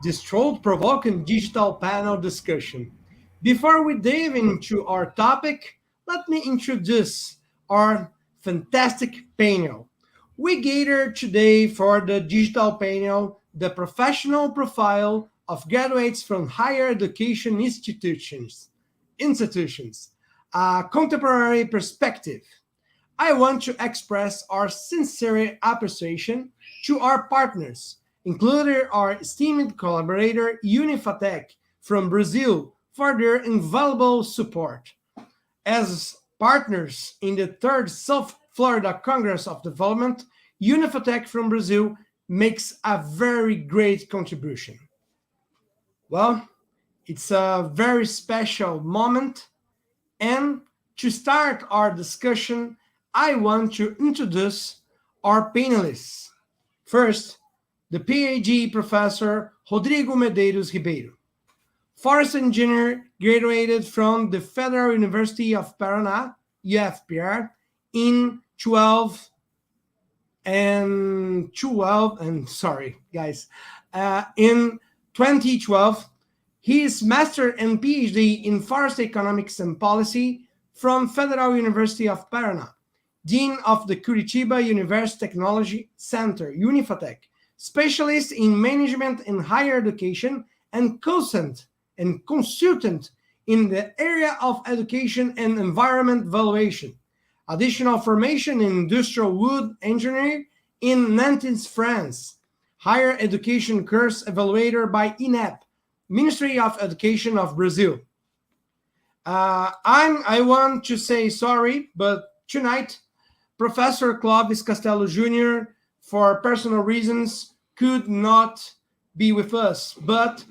this thought-provoking digital panel discussion. Before we dive into our topic, let me introduce our fantastic panel. We gathered today for the digital panel the professional profile of graduates from higher education institutions, a contemporary perspective. I want to express our sincere appreciation to our partners, including our esteemed collaborator Unifatec from Brazil for their invaluable support. As partners in the third South Florida Congress of Development, Unifatec from Brazil makes a very great contribution. Well, it's a very special moment, and to start our discussion, I want to introduce our panelists. First, the PhD professor Rodrigo Medeiros Ribeiro, forest engineer, graduated from the Federal University of Paraná, UFPR, in in 2012. His master and PhD in forest economics and policy from Federal University of Paraná, Dean of the Curitiba University Technology Center, Unifatec, specialist in management and higher education, and consultant in the area of education and environment valuation. Additional formation in industrial wood engineering in Nantes, France. Higher education course evaluator by INEP, Ministry of Education of Brazil. I want to say sorry, but tonight, Professor Clovis Castelo Jr., for personal reasons, could not be with us, but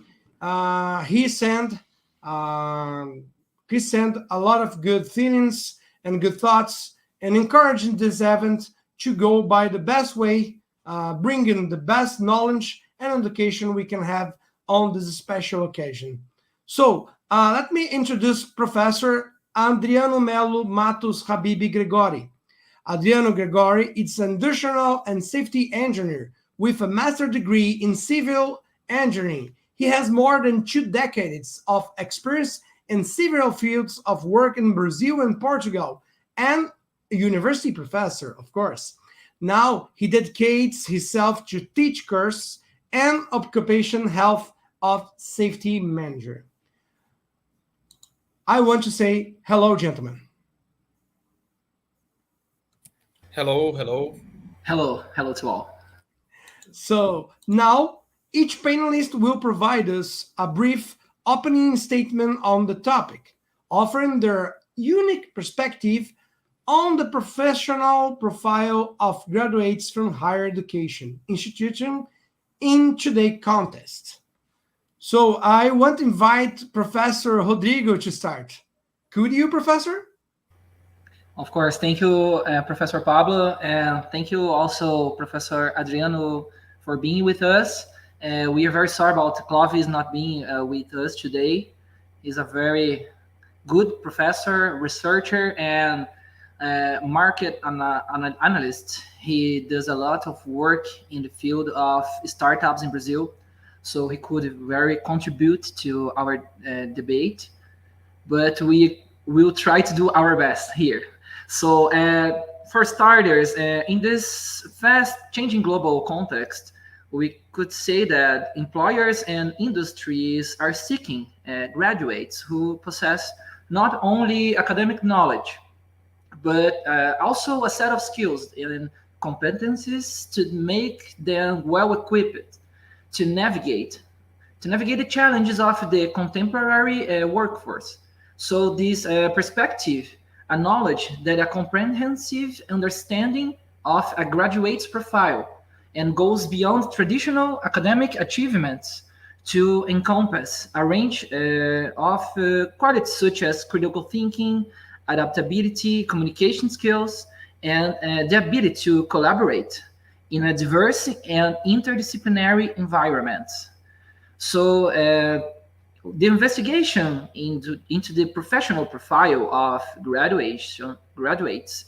he sent a lot of good feelings and good thoughts and encouraging this event to go by the best way, bringing the best knowledge and education we can have on this special occasion. So let me introduce Professor Adriano Mello Mattos Habib Gregori. Adriano Gregori is an industrial and safety engineer with a master's degree in civil engineering. He has more than 2 decades of experience in several fields of work in Brazil and Portugal, and a university professor, of course. Now he dedicates himself to teach course and occupation health of safety manager. I want to say hello, gentlemen. Hello, hello. Hello to all. So now each panelist will provide us a brief opening statement on the topic, offering their unique perspective on the professional profile of graduates from higher education institution in today's context. So I want to invite Professor Rodrigo to start. Could you, Professor? Of course, thank you, Professor Pablo, and thank you also, Professor Adriano, for being with us. We are very sorry about Clovis not being with us today. He's a very good professor, researcher, and market analyst. He does a lot of work in the field of startups in Brazil, so he could very contribute to our debate. But we will try to do our best here. So for starters, in this fast-changing global context, we could say that employers and industries are seeking graduates who possess not only academic knowledge, but also a set of skills and competencies to make them well-equipped to navigate the challenges of the contemporary workforce. So this perspective acknowledge that a comprehensive understanding of a graduate's profile and goes beyond traditional academic achievements to encompass a range of qualities such as critical thinking, adaptability, communication skills, and the ability to collaborate in a diverse and interdisciplinary environment. So the investigation into the professional profile of graduates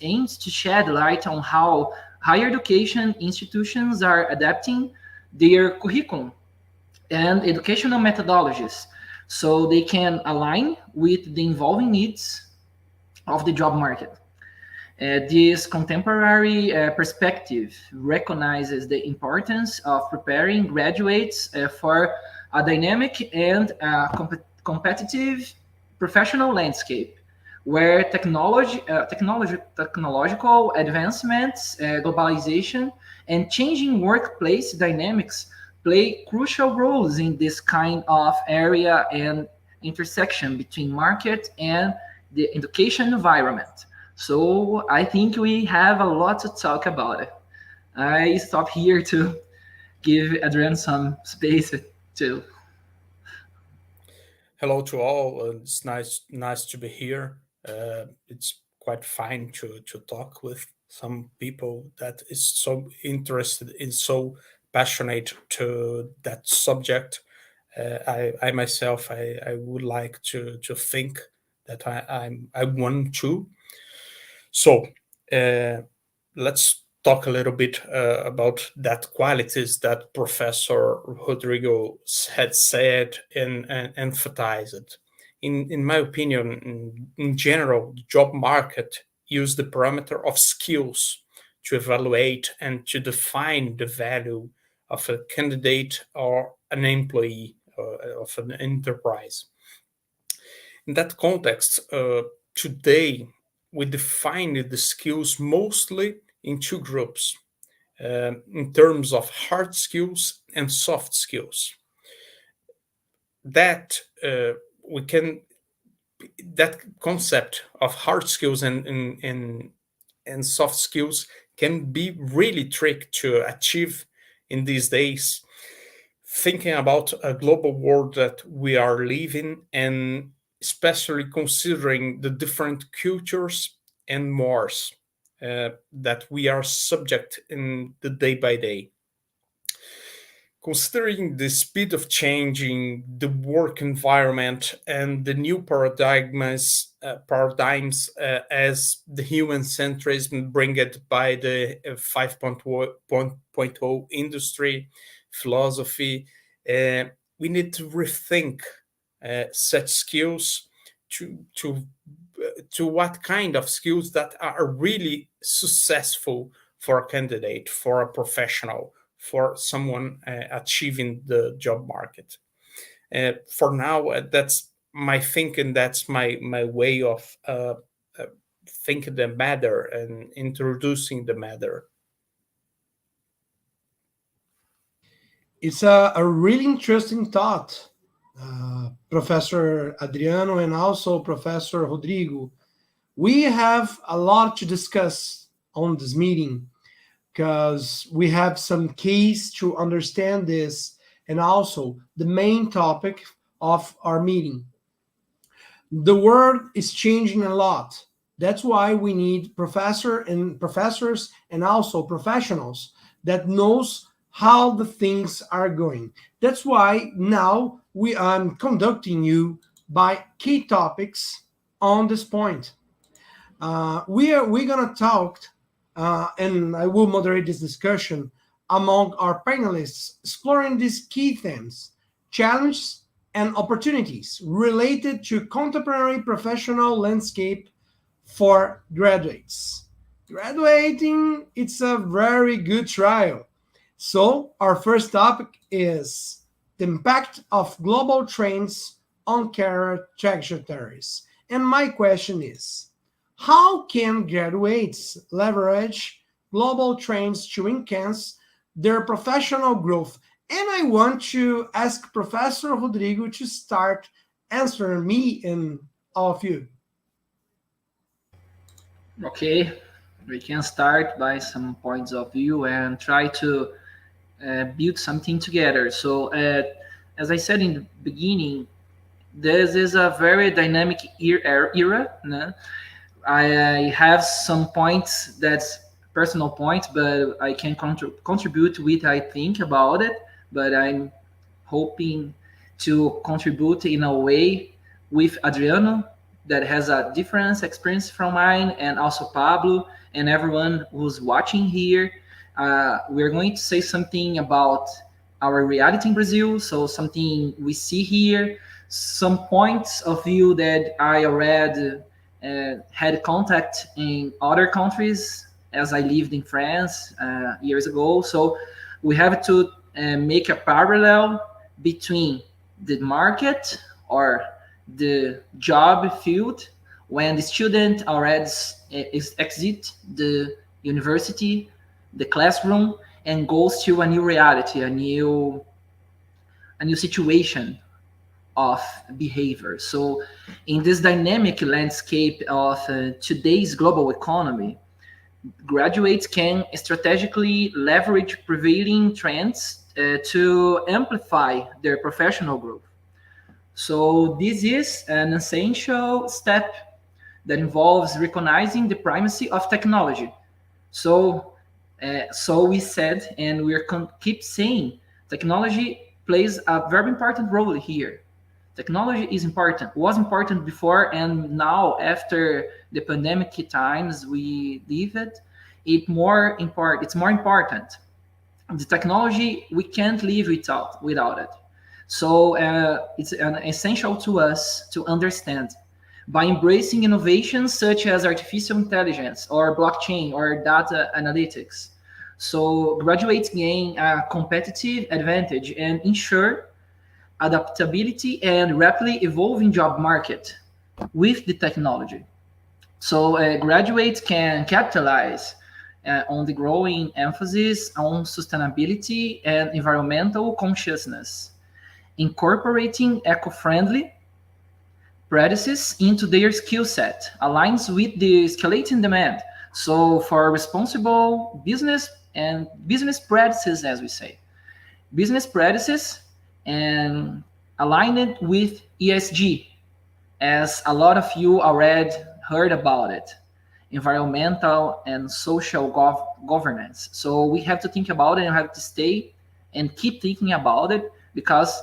aims to shed light on how higher education institutions are adapting their curriculum and educational methodologies, so they can align with the evolving needs of the job market. This contemporary perspective recognizes the importance of preparing graduates for a dynamic and competitive professional landscape, where technological advancements, globalization, and changing workplace dynamics play crucial roles in this kind of area and intersection between market and the education environment. So I think we have a lot to talk about it. I stop here to give Adrian some space to. Hello to all. It's nice to be here. It's quite fine to talk with some people that is so interested in so passionate to that subject. I myself I would like to think that I want to. So let's talk a little bit about that qualities that Professor Rodrigo had said and emphasized. In my opinion, in general, the job market use the parameter of skills to evaluate and to define the value of a candidate or an employee of an enterprise. In that context, today we define the skills mostly in two groups in terms of hard skills and soft skills. That we can that concept of hard skills and soft skills can be really tricky to achieve in these days, thinking about a global world that we are living, and especially considering the different cultures and mores that we are subject in the day by day. Considering the speed of changing the work environment and the new paradigms as the human centrism bring it by the 5.0 industry philosophy, we need to rethink such skills to to what kind of skills that are really successful for a candidate, for a professional, for someone achieving the job market. For now, that's my thinking. That's my way of thinking the matter and introducing the matter. It's a really interesting thought, Professor Adriano and also Professor Rodrigo. We have a lot to discuss on this meeting because we have some keys to understand this and also the main topic of our meeting. The world is changing a lot. That's why we need professors and also professionals that knows how the things are going. That's why now we are conducting you by key topics on this point. We're gonna talk, and I will moderate this discussion among our panelists, exploring these key themes, challenges, and opportunities related to contemporary professional landscape for graduates. Graduating, it's a very good trial. So our first topic is the impact of global trends on career trajectories. And my question is, how can graduates leverage global trends to enhance their professional growth? And I want to ask Professor Rodrigo to start answering me and all of you. Okay, we can start by some points of view and try to build something together. So, as I said in the beginning, this is a very dynamic era. No? I have some points that's personal points, but I can contribute with I think about it. But I'm hoping to contribute in a way with Adriano that has a different experience from mine, and also Pablo and everyone who's watching here. We're going to say something about our reality in Brazil, so something we see here, some points of view that I already had contact in other countries as I lived in France years ago. So we have to make a parallel between the market or the job field when the student already exit the university, the classroom, and goes to a new reality, a new situation of behavior. So in this dynamic landscape of today's global economy, graduates can strategically leverage prevailing trends to amplify their professional growth. So this is an essential step that involves recognizing the primacy of technology. So we said, and keep saying, technology plays a very important role here. Technology is important, was important before, and now after the pandemic times we live it, it's more important. The technology, we can't live without it. So it's essential to us to understand by embracing innovations such as artificial intelligence or blockchain or data analytics. So graduates gain a competitive advantage and ensure adaptability and rapidly evolving job market with the technology. So graduates can capitalize on the growing emphasis on sustainability and environmental consciousness, incorporating eco-friendly practices into their skill set aligns with the escalating demand. So for responsible business and business practices, as we say, business practices and align it with ESG, as a lot of you already heard about it, environmental and social governance. So we have to think about it and have to stay and keep thinking about it, because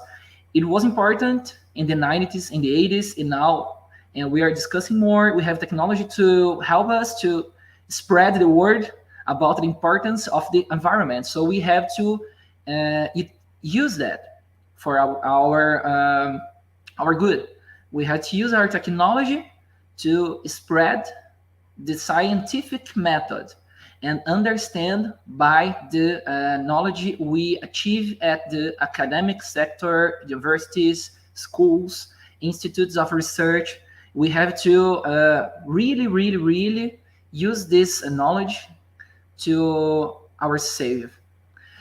it was important in the 90s, in the 80s, and now, and we are discussing more. We have technology to help us to spread the word about the importance of the environment. So we have to use that for our good. We have to use our technology to spread the scientific method and understand by the knowledge we achieve at the academic sector, universities, schools, institutes of research. We have to really use this knowledge to our save.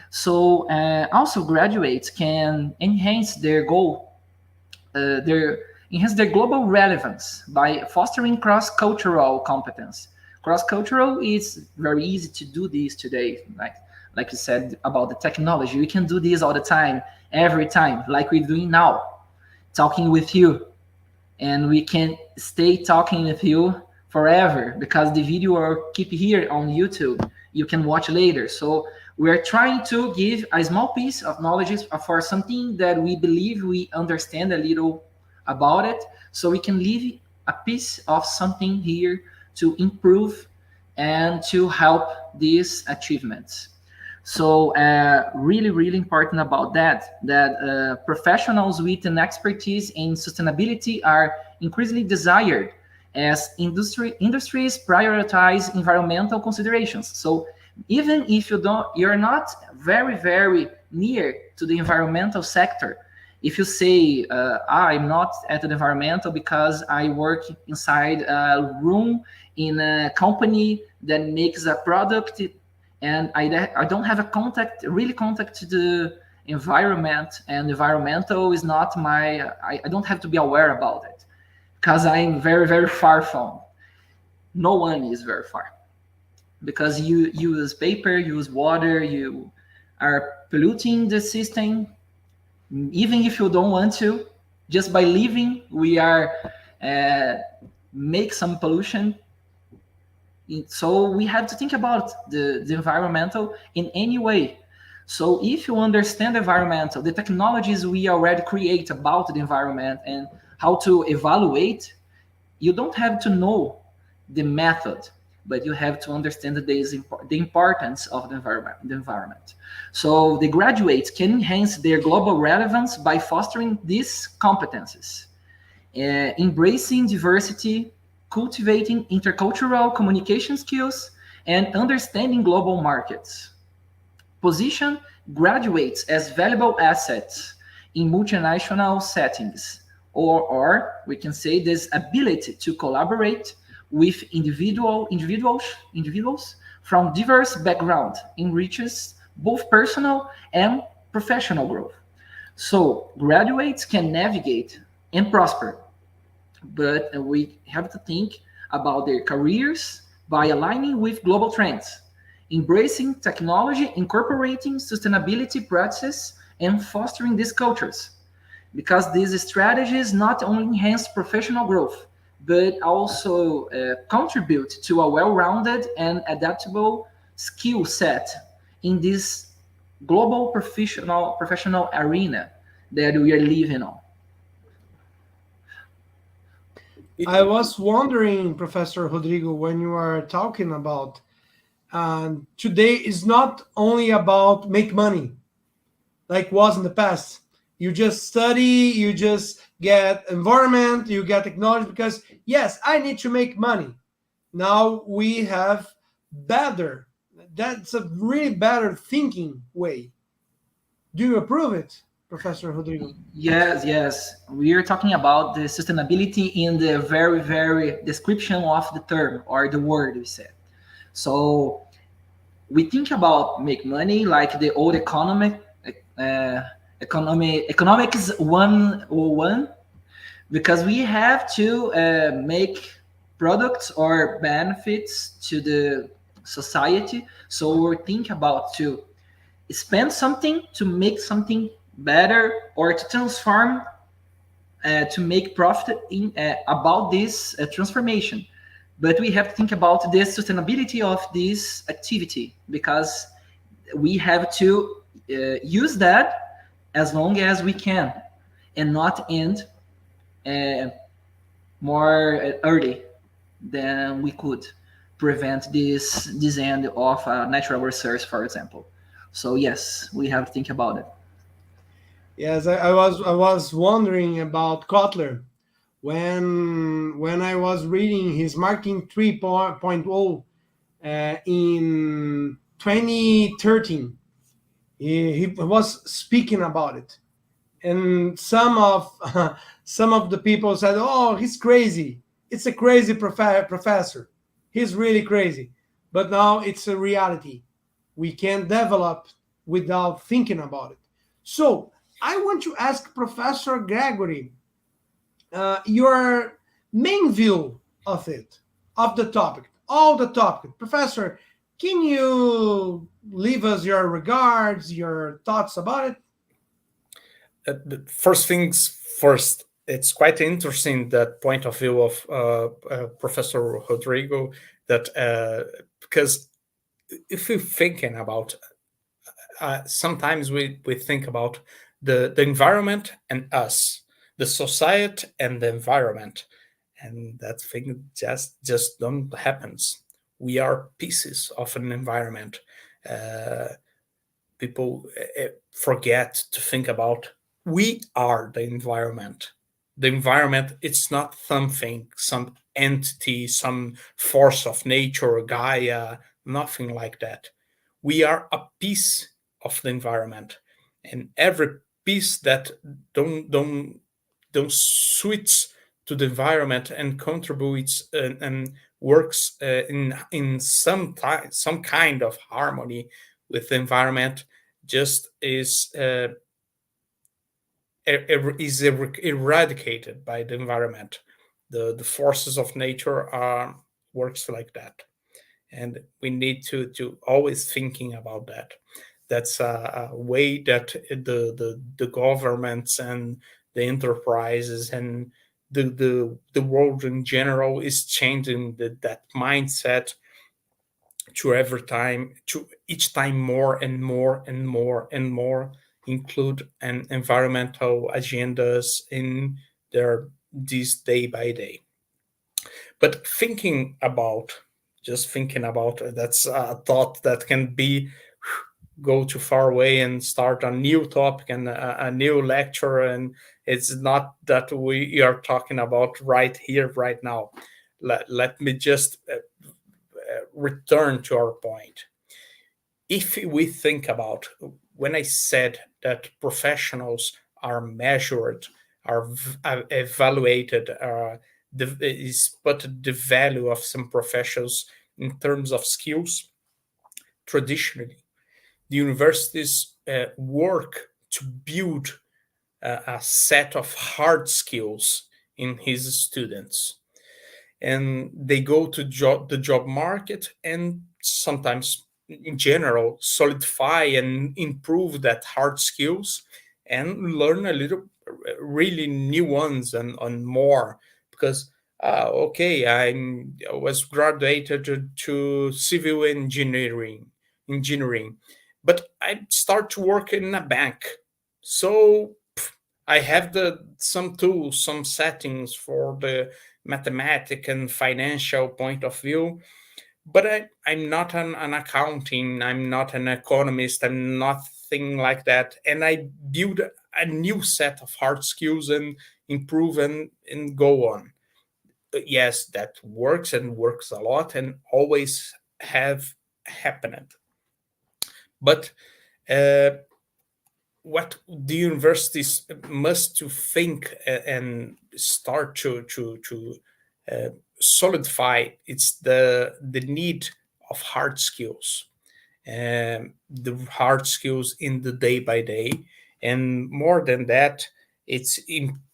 So also graduates can enhance their global relevance by fostering cross-cultural competence. Cross-cultural is very easy to do this today. Like you said about the technology, we can do this all the time, every time, like we're doing now, talking with you. And we can stay talking with you forever because the video will keep here on YouTube. You can watch later. So we're trying to give a small piece of knowledge for something that we believe we understand a little about it, so we can leave a piece of something here to improve and to help these achievements. So really important about that professionals with an expertise in sustainability are increasingly desired as industries prioritize environmental considerations. So even if you're not very near to the environmental sector, if you say, I'm not at the environmental because I work inside a room in a company that makes a product and I don't have a contact to the environment, and environmental is not I don't have to be aware about it because I'm very far from. No one is very far, because you use paper, you use water, you are polluting the system, even if you don't want to. Just by living, we are make some pollution. So we have to think about the environmental in any way. So if you understand environmental, the technologies we already create about the environment and how to evaluate, you don't have to know the method. but you have to understand the importance of the environment. So the graduates can enhance their global relevance by fostering these competencies, embracing diversity, cultivating intercultural communication skills, and understanding global markets. Position graduates as valuable assets in multinational settings, or we can say this ability to collaborate with individuals from diverse backgrounds enriches both personal and professional growth. So graduates can navigate and prosper, but we have to think about their careers by aligning with global trends, embracing technology, incorporating sustainability practices, and fostering these cultures. Because these strategies not only enhance professional growth, but also contribute to a well-rounded and adaptable skill set in this global professional arena that we are living on. I was wondering, Professor Rodrigo, when you are talking about today is not only about make money like was in the past. You just study, you just get environment, you get technology because yes, I need to make money. Now we have better. That's a really better thinking way. Do you approve it, Professor Rodrigo? Yes, yes. We are talking about the sustainability in the very, very description of the term or the word we said. So we think about make money like the old economics 101, because we have to make products or benefits to the society. So we think about to spend something to make something better or to transform to make profit in about this transformation. But we have to think about the sustainability of this activity, because we have to use that as long as we can and not end more early than we could prevent this end of natural resource, for example. So yes, we have to think about it. Yes, I was wondering about Kotler when I was reading his marketing 3.0 in 2013. He was speaking about it, and some of the people said, "Oh, he's crazy. It's a crazy professor. He's really crazy." But now it's a reality. We can develop without thinking about it. So I want to ask Professor Gregori your main view of it, of the topic, all the topic. Professor, can you leave us your regards, your thoughts about it? The first things first, it's quite interesting that point of view of Professor Rodrigo, that because if you're thinking about sometimes we think about the environment and us, the society and the environment, and that thing just don't happens. We are pieces of an environment. uh, People forget to think about we are the environment. The environment, it's not something, some entity, some force of nature, Gaia, nothing like that. We are a piece of the environment, and every piece that don't switch to the environment and contributes and works in some kind of harmony with the environment, just is eradicated by the environment. The forces of nature are works like that, and we need to always thinking about that. That's a way that the governments and the enterprises and the world in general is changing that mindset to every time, to each time more and more and more and more include an environmental agendas in their this day by day. But thinking about Just thinking about that's a thought that can be go too far away and start a new topic and a new lecture, and it's not that we are talking about right here, right now. Let me just return to our point. If we think about when I said that professionals are measured, are evaluated, is but the value of some professionals in terms of skills. Traditionally, the universities work to build a set of hard skills in his students, and they go to the job market and sometimes in general solidify and improve that hard skills and learn a little really new ones and more, because okay, I was graduated to civil engineering, but I start to work in a bank, so I have some tools, some settings for the mathematic and financial point of view, but I'm not an accounting, I'm not an economist, I'm nothing like that. And I build a new set of hard skills and improve and go on. Yes, that works and works a lot and always have happened. But what the universities must to think and start to solidify, it's the need of hard skills, the hard skills in the day by day, and more than that, it's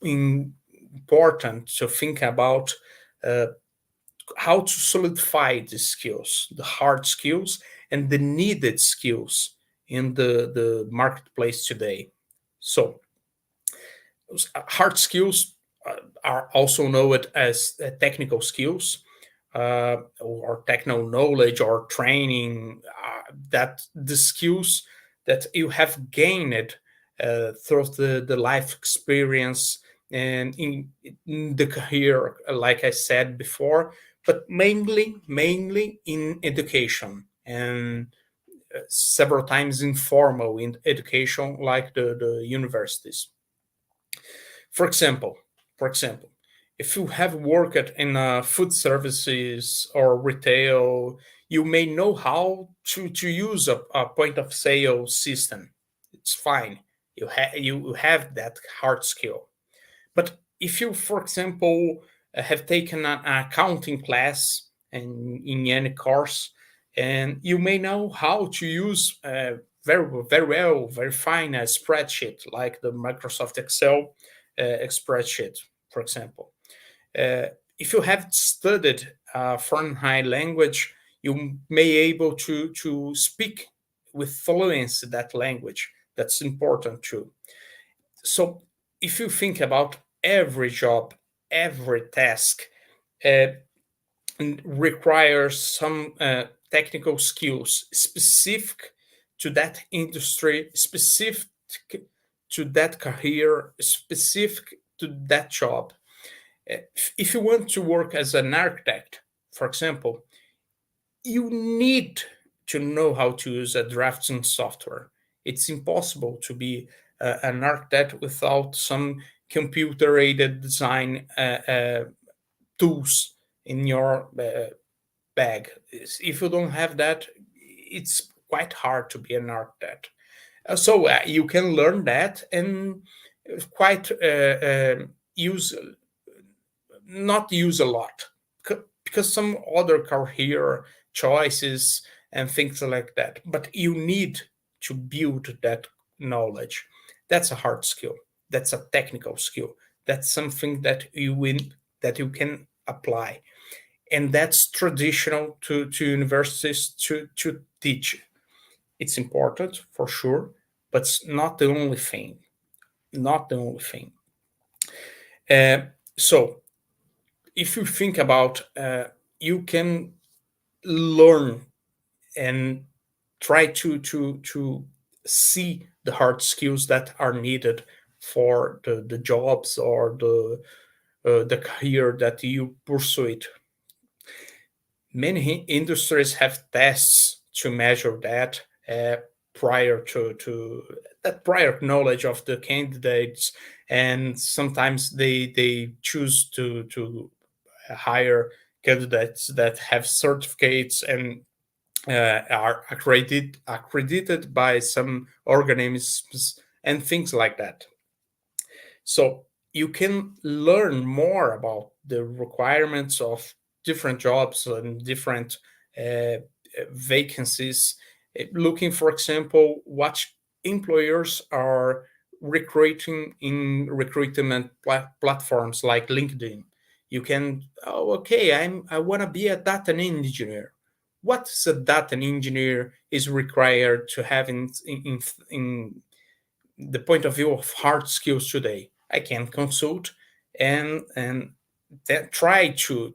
important to think about how to solidify the skills, the hard skills and the needed skills in the marketplace today. So hard skills are also known as technical skills, or technical knowledge or training, that the skills that you have gained through the life experience and in the career, like I said before, but mainly in education, and several times informal in education, like the universities. For example, if you have worked in food services or retail, you may know how to use a point of sale system. It's fine. You have that hard skill. But if you, for example, have taken an accounting class and in any course, and you may know how to use very well, very fine a spreadsheet like the Microsoft Excel spreadsheet, for example. If you have studied foreign high language, you may able to speak with fluency that language. That's important too. So if you think about every job, every task requires some technical skills specific to that industry, specific to that career, specific to that job. If you want to work as an architect, for example, you need to know how to use a drafting software. It's impossible to be an architect without some computer-aided design tools in your bag. If you don't have that, it's quite hard to be an architect. So you can learn that and quite use not use a lot, because some other career choices and things like that. But you need to build that knowledge. That's a hard skill. That's a technical skill. That's something that you can apply, and that's traditional to universities to teach. It's important for sure, but it's not the only thing. Not the only thing. So if you think about, you can learn and try to see the hard skills that are needed for the jobs or the career that you pursue it. many industries have tests to measure that prior to that prior knowledge of the candidates, and sometimes they choose to hire candidates that have certificates and are accredited by some organisms and things like that. So you can learn more about the requirements of different jobs and different vacancies, looking, for example, what employers are recruiting in recruitment platforms like LinkedIn. You can, oh, okay, I want to be a data engineer. What's a data engineer is required to have in the point of view of hard skills today? I can consult and then try to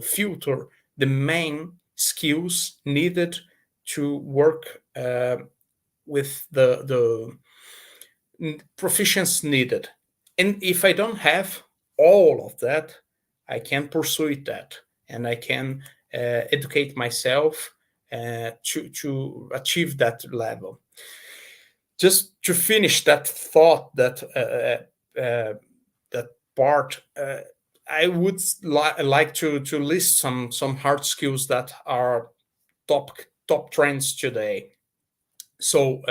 filter the main skills needed to work with the proficiency needed. And if I don't have all of that, I can pursue that, and I can educate myself to achieve that level. Just to finish that thought, that part, I would like to list some hard skills that are top trends today. So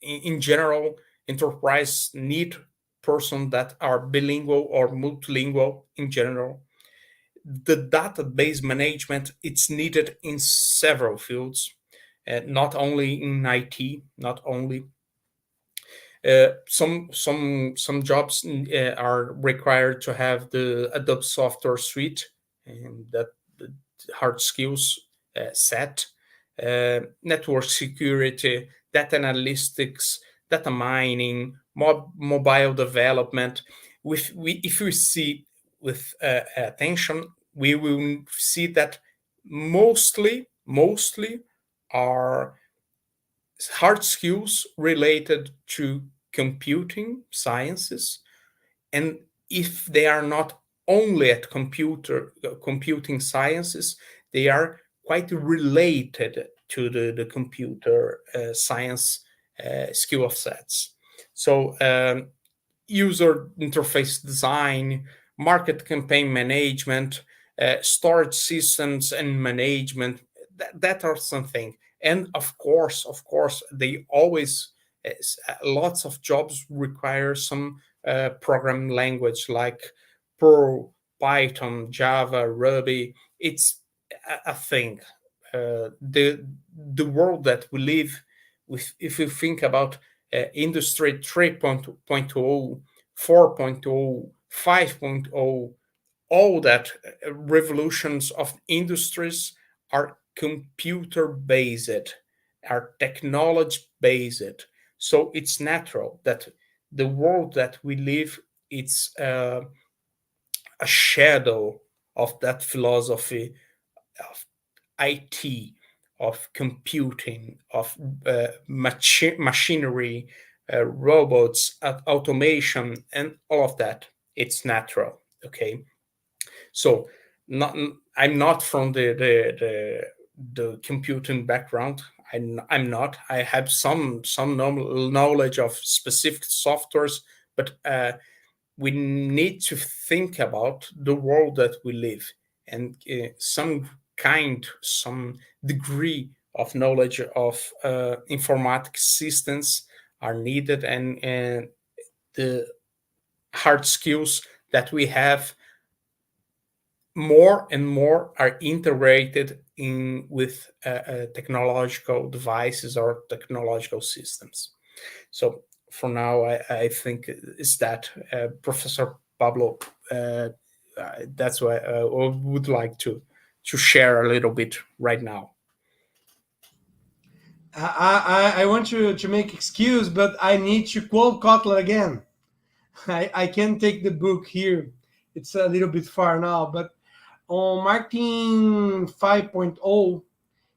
in general, enterprise need person that are bilingual or multilingual in general. The database management, it's needed in several fields, not only in IT, not only some jobs are required to have the Adobe software suite, and that the hard skills set, network security, data analytics, data mining, mobile development. If we see with attention, we will see that mostly are hard skills related to computing sciences, and if they are not only at computing sciences, they are quite related to the computer science skill sets. So user interface design, market campaign management, storage systems and management, that are something. And of course, they always lots of jobs require some program language like Perl, Python, Java, Ruby. It's a thing. The world that we live with, if you think about industry 3.0, 4.0, 5.0, all that revolutions of industries are computer based, are technology based. So it's natural that the world that we live, it's a shadow of that philosophy of IT, of computing, of machinery, robots, automation, and all of that. It's natural. Okay, so I'm not from the computing background. I'm not. I have some knowledge of specific softwares, but we need to think about the world that we live, and some degree of knowledge of informatic systems are needed, and the hard skills that we have more and more are integrated in with technological devices or technological systems. So for now, I think is that Professor Pablo. That's why I would like to share a little bit right now. I want to make excuse, but I need to quote Kotler again. I can't take the book here. It's a little bit far now, but on Martin 5.0,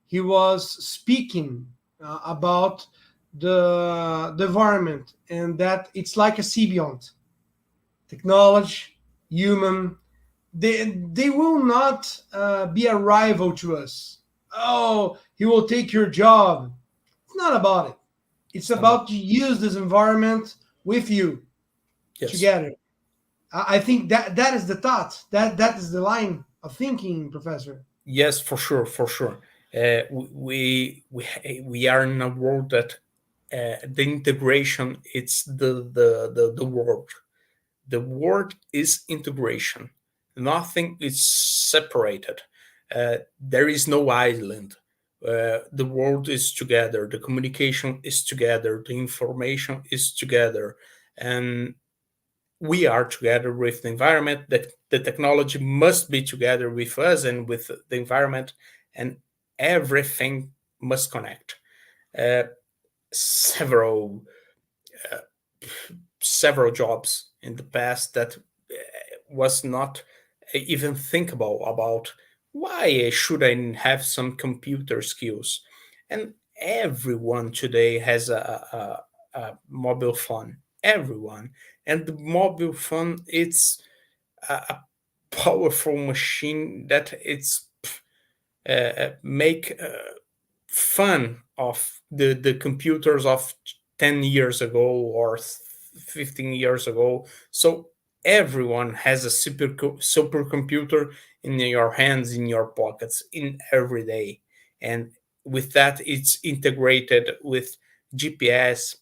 he was speaking about the environment, and that it's like a symbiont: technology, human, they will not be a rival to us. Oh, he will take your job. It's not about it. It's It's not about to use this environment with you yes. together. I think that is the thought. That is the line of thinking, Professor. Yes, for sure, for sure. We are in a world that the integration it's the word. The word is integration. Nothing is separated. There is no island. The world is together. The communication is together. The information is together, and we are together with the environment. That the technology must be together with us and with the environment, and everything must connect. Uh, several several jobs in the past that was not even thinkable about why should I have some computer skills, and everyone today has a mobile phone, everyone, and the mobile phone it's a powerful machine that it's make fun of the computers of 10 years ago or 15 years ago. So everyone has a supercomputer in your hands, in your pockets, in every day. And with that, it's integrated with GPS,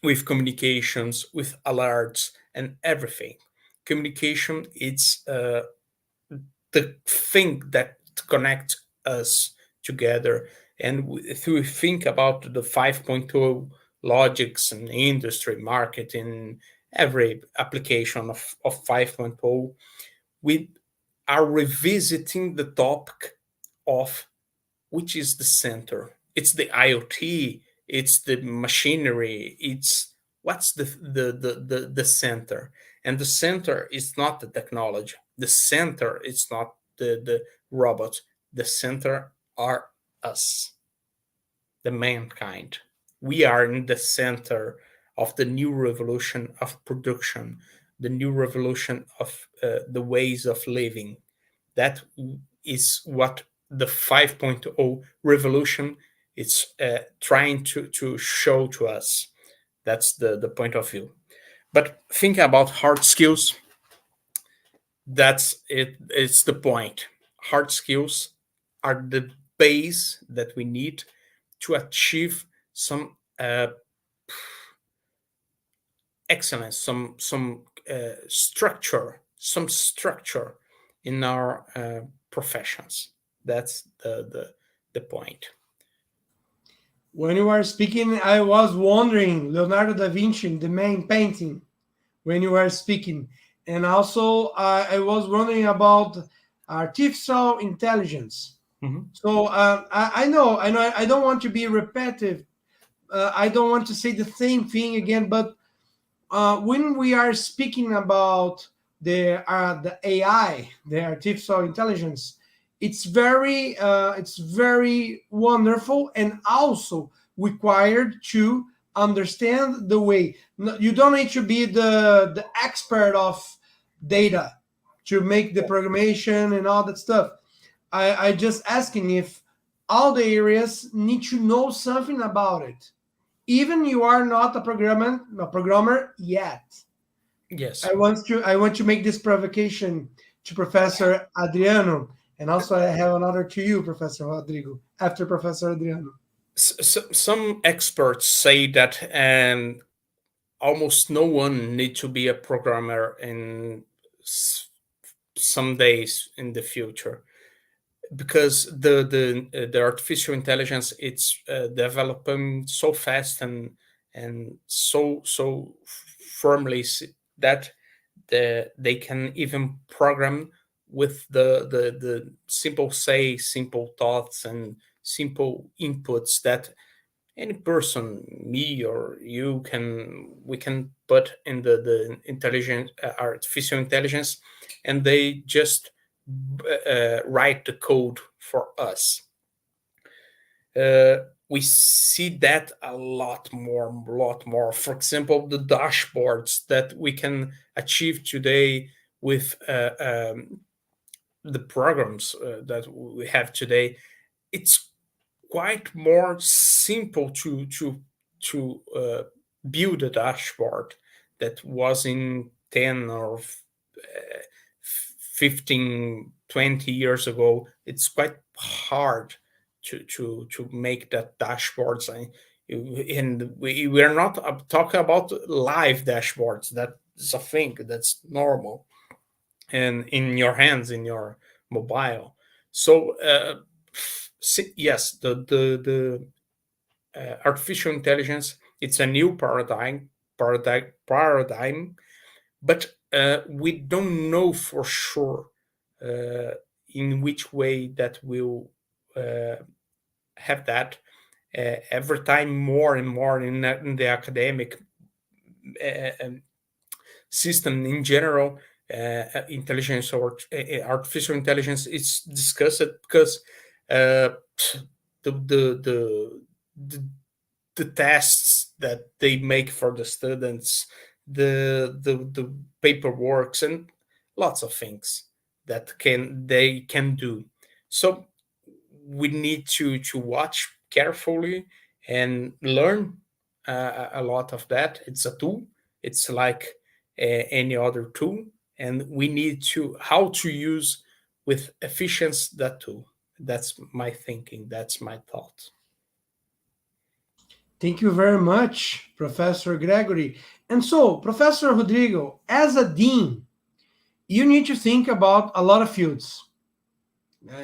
with communications, with alerts, and everything. Communication, it's the thing that connects us together. And if we think about the 5.0 logics and industry marketing, every application of 5.0, we are revisiting the topic of which is the center. It's the IoT, it's the machinery, it's what's the center. And the center is not the technology. The center is not the robot. The center are us, the mankind. We are in the center of the new revolution of production, the new revolution of the ways of living. That is what the 5.0 revolution is trying to show to us. That's the point of view. But think about hard skills. That's it. It's the point. Hard skills are the base that we need to achieve some excellence, some structure in our professions. That's the point. When you were speaking, I was wondering Leonardo da Vinci, the main painting, when you were speaking. And also, I was wondering about artificial intelligence. Mhm. So I know, I don't want to be repetitive. I don't want to say the same thing again, but when we are speaking about the AI, the artificial intelligence, it's very wonderful and also required to understand the way. You don't need to be the expert of data to make the programmation and all that stuff. I just asking if all the areas need to know something about it, even you are not a programmer yet. Yes. I want to make this provocation to Professor Adriano, and also I have another to you, Professor Rodrigo, after Professor Adriano. Some experts say that almost no one need to be a programmer in some days in the future, because the artificial intelligence it's developing so fast and so firmly that they can even program with the simple thoughts and simple inputs that any person, me or you, can we can put in the intelligent artificial intelligence, and they just write the code for us. We see that a lot more. For example, the dashboards that we can achieve today with the programs that we have today, it's quite more simple to build a dashboard that was in 10 or 15, 20 years ago. It's quite hard to make that dashboards. And we're not talking about live dashboards. That's a thing that's normal and in your hands, in your mobile. So yes, the artificial intelligence, it's a new paradigm, but we don't know for sure in which way that will have that. Every time more and more in the academic system in general, intelligence or artificial intelligence is discussed because the, the the the the tests that they make for the students, the paperworks, and lots of things that they can do. So we need to watch carefully and learn a lot of that. It's a tool. It's like any other tool, and we need to how to use with efficiency that tool. That's my thinking. That's my thought. Thank you very much, Professor Gregori. And so, Professor Rodrigo, as a dean, you need to think about a lot of fields.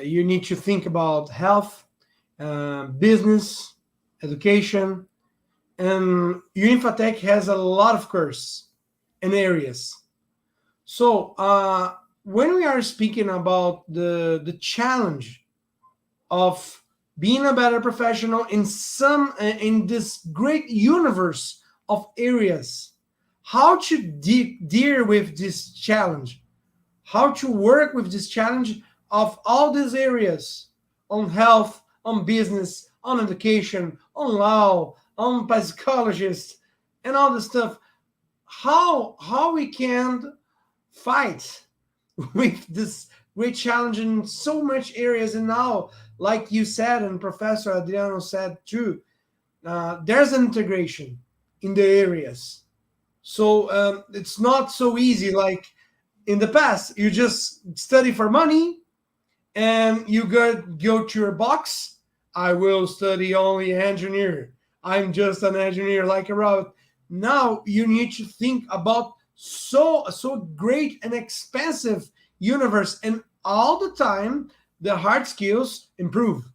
You need to think about health, business, education, and Unifatec has a lot of courses and areas. So, when we are speaking about the challenge of being a better professional in this great universe of areas, how to deal with this challenge, how to work with this challenge of all these areas on health, on business, on education, on law, on psychologist, and all this stuff. How we can fight with this great challenge in so much areas. And now, like you said, and Professor Adriano said too, there's an integration in the areas. So it's not so easy like in the past. You just study for money and you go to your box. I will study only engineer. I'm just an engineer like a robot. Now you need to think about so great and expensive universe, and all the time the hard skills improve,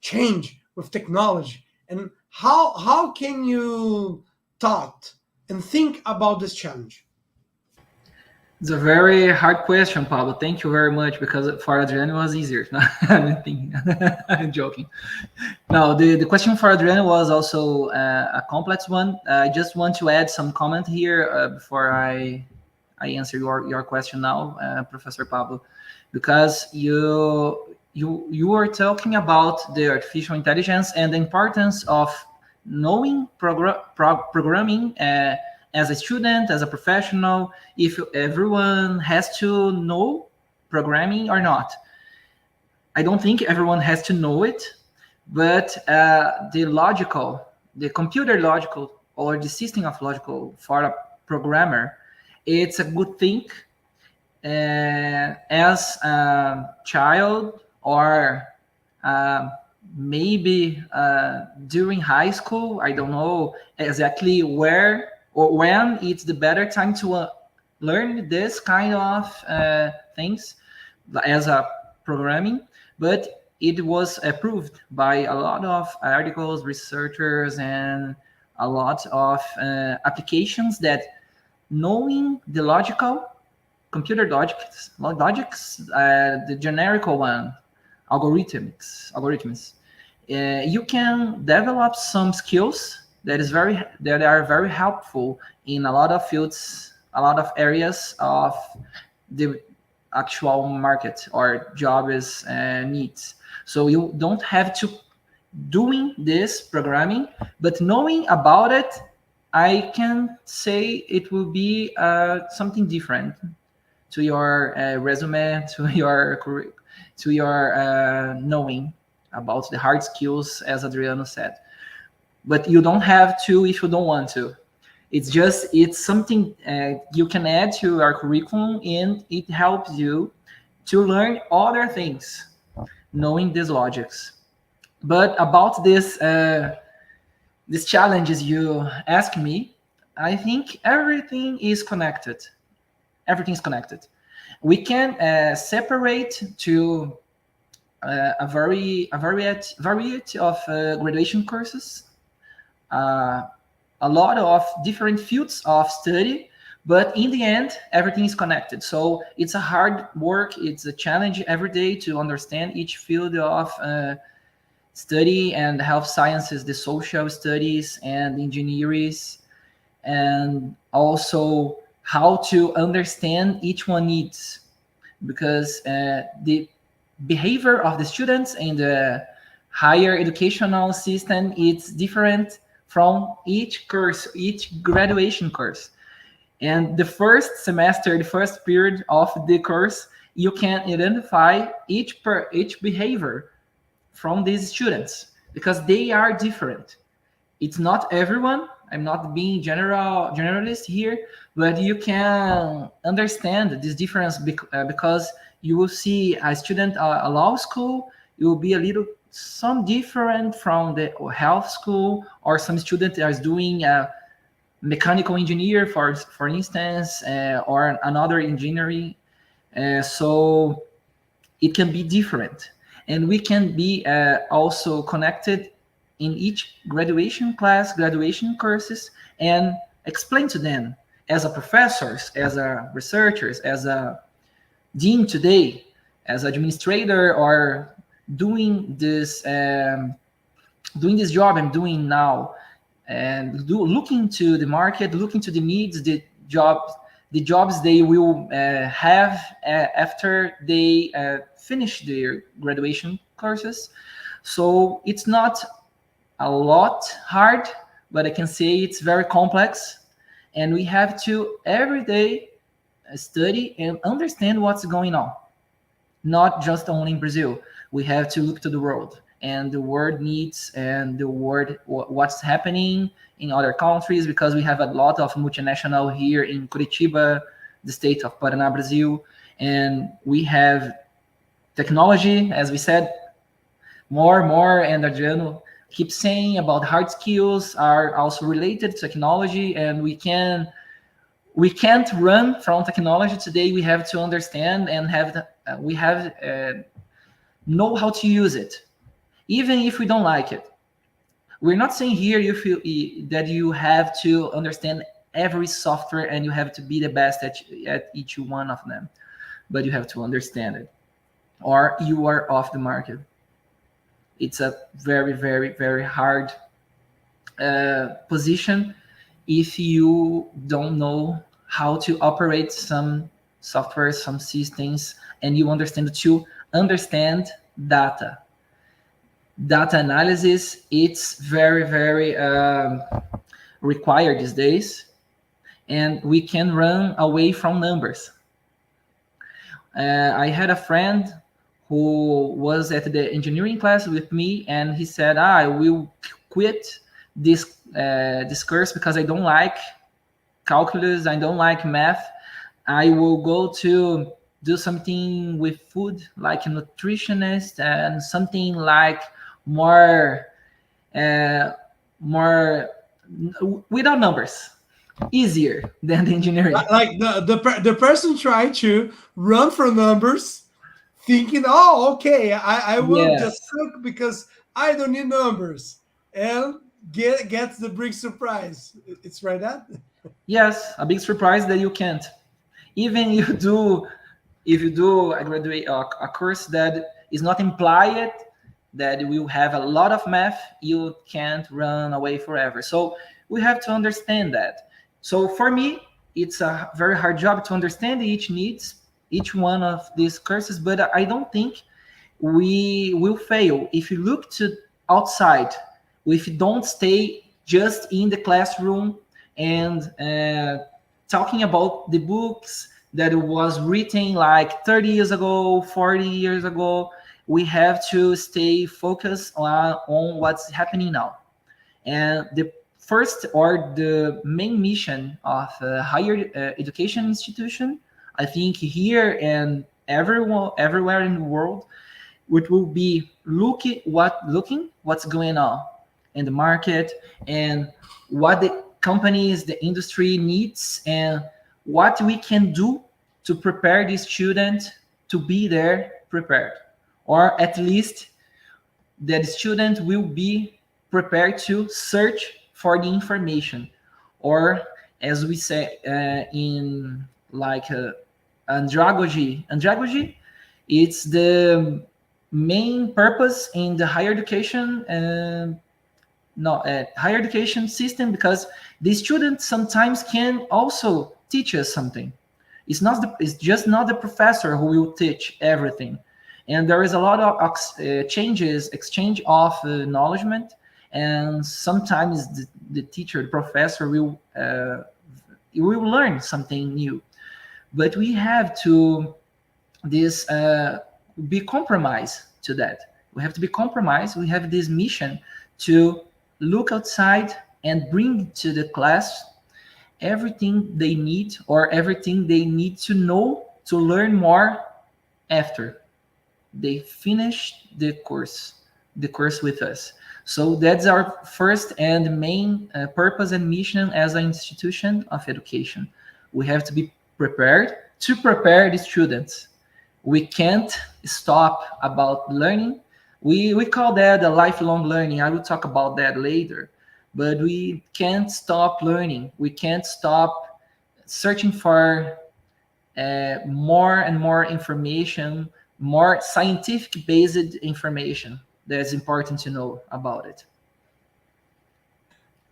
change with technology. And how can you thought and think about this challenge? It's a very hard question, Pablo. Thank you very much, because for Adriano was easier. I'm joking. No, the question for Adriano was also a complex one. I just want to add some comment here before I answer your question now, Professor Pablo, because you were talking about the artificial intelligence and the importance of knowing programming as a student, as a professional, if everyone has to know programming or not. I don't think everyone has to know it, but the computer logical, or the system of logical for a programmer, it's a good thing. As a child, or maybe during high school, I don't know exactly where or when it's the better time to learn this kind of things as a programming, but it was approved by a lot of articles, researchers, and a lot of applications that knowing the computer logics, the generical one, algorithms, you can develop some skills that are very helpful in a lot of fields, a lot of areas of the actual market or jobs needs. So you don't have to doing this programming, but knowing about it, I can say it will be something different. to your resume, to your knowing about the hard skills, as Adriano said. But you don't have to if you don't want to. It's something you can add to our curriculum, and it helps you to learn other things, knowing these logics. But about these challenges you ask me, I think everything is connected. Everything is connected. We can separate to a variety of graduation courses, a lot of different fields of study, but in the end, everything is connected. So it's a hard work. It's a challenge every day to understand each field of study, and health sciences, the social studies, and engineering, and also how to understand each one needs, because the behavior of the students in the higher educational system is different from each course, each graduation course. And the first semester, the first period of the course, you can identify each behavior from these students, because they are different. It's not everyone. I'm not being generalist here, but you can understand this difference because you will see a student at a law school, it will be a little some different from the health school, or some student that is doing a mechanical engineer, for instance, or another engineering. So it can be different, and we can be also connected in each graduation class, graduation courses, and explain to them as a professors, as a researchers, as a dean today, as administrator, or doing this job I'm doing now, and looking to the market, looking to the needs, the jobs they will have after they finish their graduation courses. So it's not a lot hard, but I can say it's very complex, and we have to every day study and understand what's going on, not just only in Brazil. We have to look to the world and the world needs, and the world what's happening in other countries, because we have a lot of multinational here in Curitiba, the state of Paraná, Brazil, and we have technology, as we said, more, and Adriano keeps saying about hard skills are also related to technology, and we can't run from technology today. We have to understand and know how to use it, even if we don't like it. We're not saying here that you have to understand every software and you have to be the best at each one of them, but you have to understand it, or you are off the market. It's a very, very, very hard position if you don't know how to operate some software, some systems, and you understand data. Data analysis, it's very, very required these days, and we can run away from numbers. I had a friend who was at the engineering class with me, and he said, I will quit this course because I don't like calculus, I don't like math. I will go to do something with food, like a nutritionist, and something like more without numbers, easier than the engineering. Like the person tried to run from numbers, thinking, oh, okay, I will just cook because I don't need numbers, and gets the big surprise. It's right that. Yes, a big surprise that you can't. Even if you do a course that is not implied that will have a lot of math, you can't run away forever. So we have to understand that. So for me, it's a very hard job to understand each one of these courses, but I don't think we will fail if you look to outside, if you don't stay just in the classroom and talking about the books, that was written like 30 years ago, 40 years ago. We have to stay focused on what's happening now. And the first or the main mission of a higher education institution, I think here and everywhere in the world, which will be looking what's going on in the market and what the companies, the industry needs, and what we can do to prepare the student to be there prepared, or at least that the student will be prepared to search for the information, or as we say in like andragogy, it's the main purpose in the higher education higher education system, because the student sometimes can also teach us something. It's just not the professor who will teach everything, and there is a lot of exchange of knowledge, and sometimes the teacher, the professor will learn something new, but we have to be compromised to that. We have to be compromised. We have this mission to look outside and bring to the class everything they need, or everything they need to know to learn more after they finish the course with us. So that's our first and main purpose and mission as an institution of education. We have to be prepared to prepare the students. We can't stop about learning. We call that a lifelong learning. I will talk about that later. But we can't stop learning. We can't stop searching for more and more information, more scientific-based information that's important to know about it.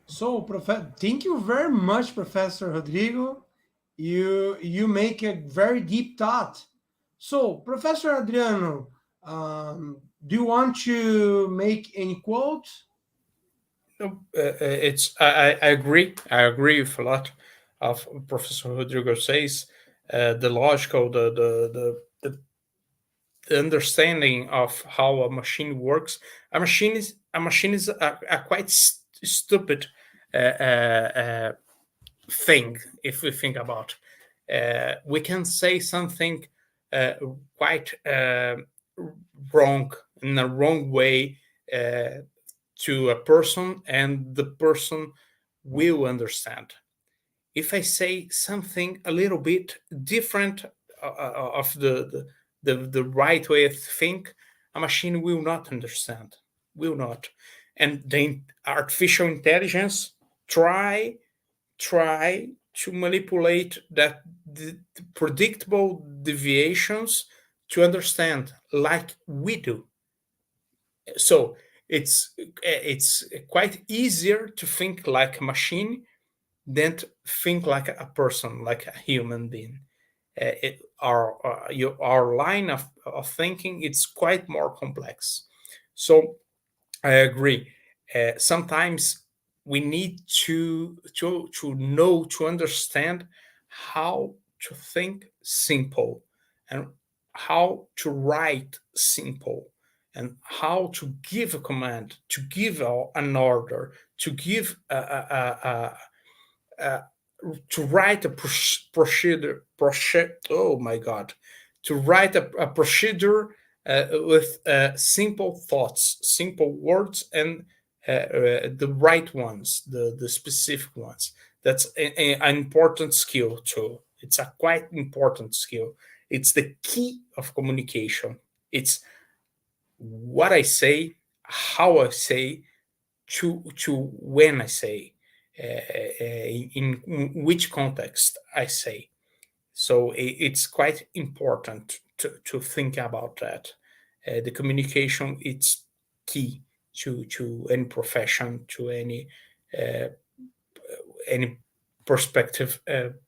So, thank you very much, Professor Rodrigo. You make a very deep thought. So, Professor Adriano, do you want to make any quote? No, I agree. I agree with a lot of Professor Rodrigo says. The logical, the understanding of how a machine works. A machine is a quite stupid thing if we think about. We can say something quite wrong, in a wrong way, to a person, and the person will understand. If I say something a little bit different of the right way to think, a machine will not understand, will not. And the artificial intelligence try to manipulate that the predictable deviations to understand like we do. So it's quite easier to think like a machine than to think like a person, like a human being. Our line of thinking, it's quite more complex. So I agree. Sometimes we need to know, to understand how to think simple, and how to write simple, and how to give a command, to give an order, to give to write a procedure. Oh my God! To write a procedure with simple thoughts, simple words, and the right ones, the specific ones. That's an important skill too. It's a quite important skill. It's the key of communication. It's what I say, how I say, to when I say, in which context I say. So it's quite important to think about that. The communication, it's key to any profession, to any prospective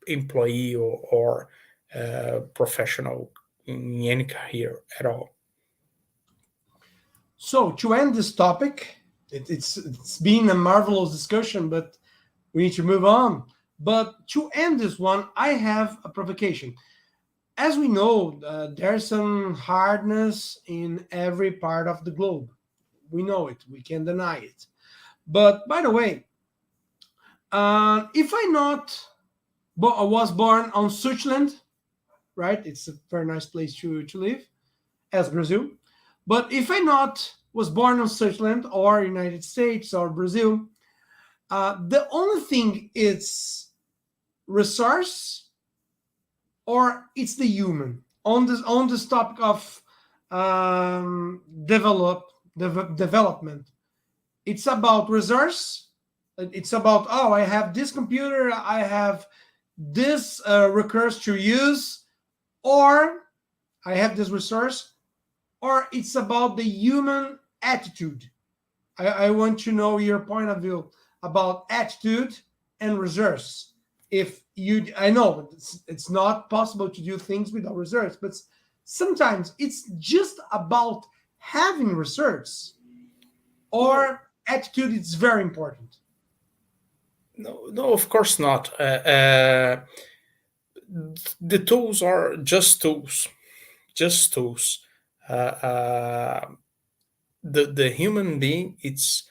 employee or professional in any career at all. So, to end this topic, it's been a marvelous discussion, but we need to move on. But to end this one, I have a provocation. as we know, there's some hardness in every part of the globe. We know it. We can't deny it. But by the way, if I was born on Switzerland, right? It's a very nice place to live, as Brazil. But if I not was born on Switzerland or United States or Brazil, the only thing is resource or it's the human on this topic of development. It's about resource. It's about, oh, I have this computer, I have this recurse to use, or I have this resource, or it's about the human attitude. I want to know your point of view about attitude and resource. If you, I know it's not possible to do things without resource, but sometimes it's just about having resource, or attitude is very important. No, of course not. The tools are just tools, just tools. The human being, it's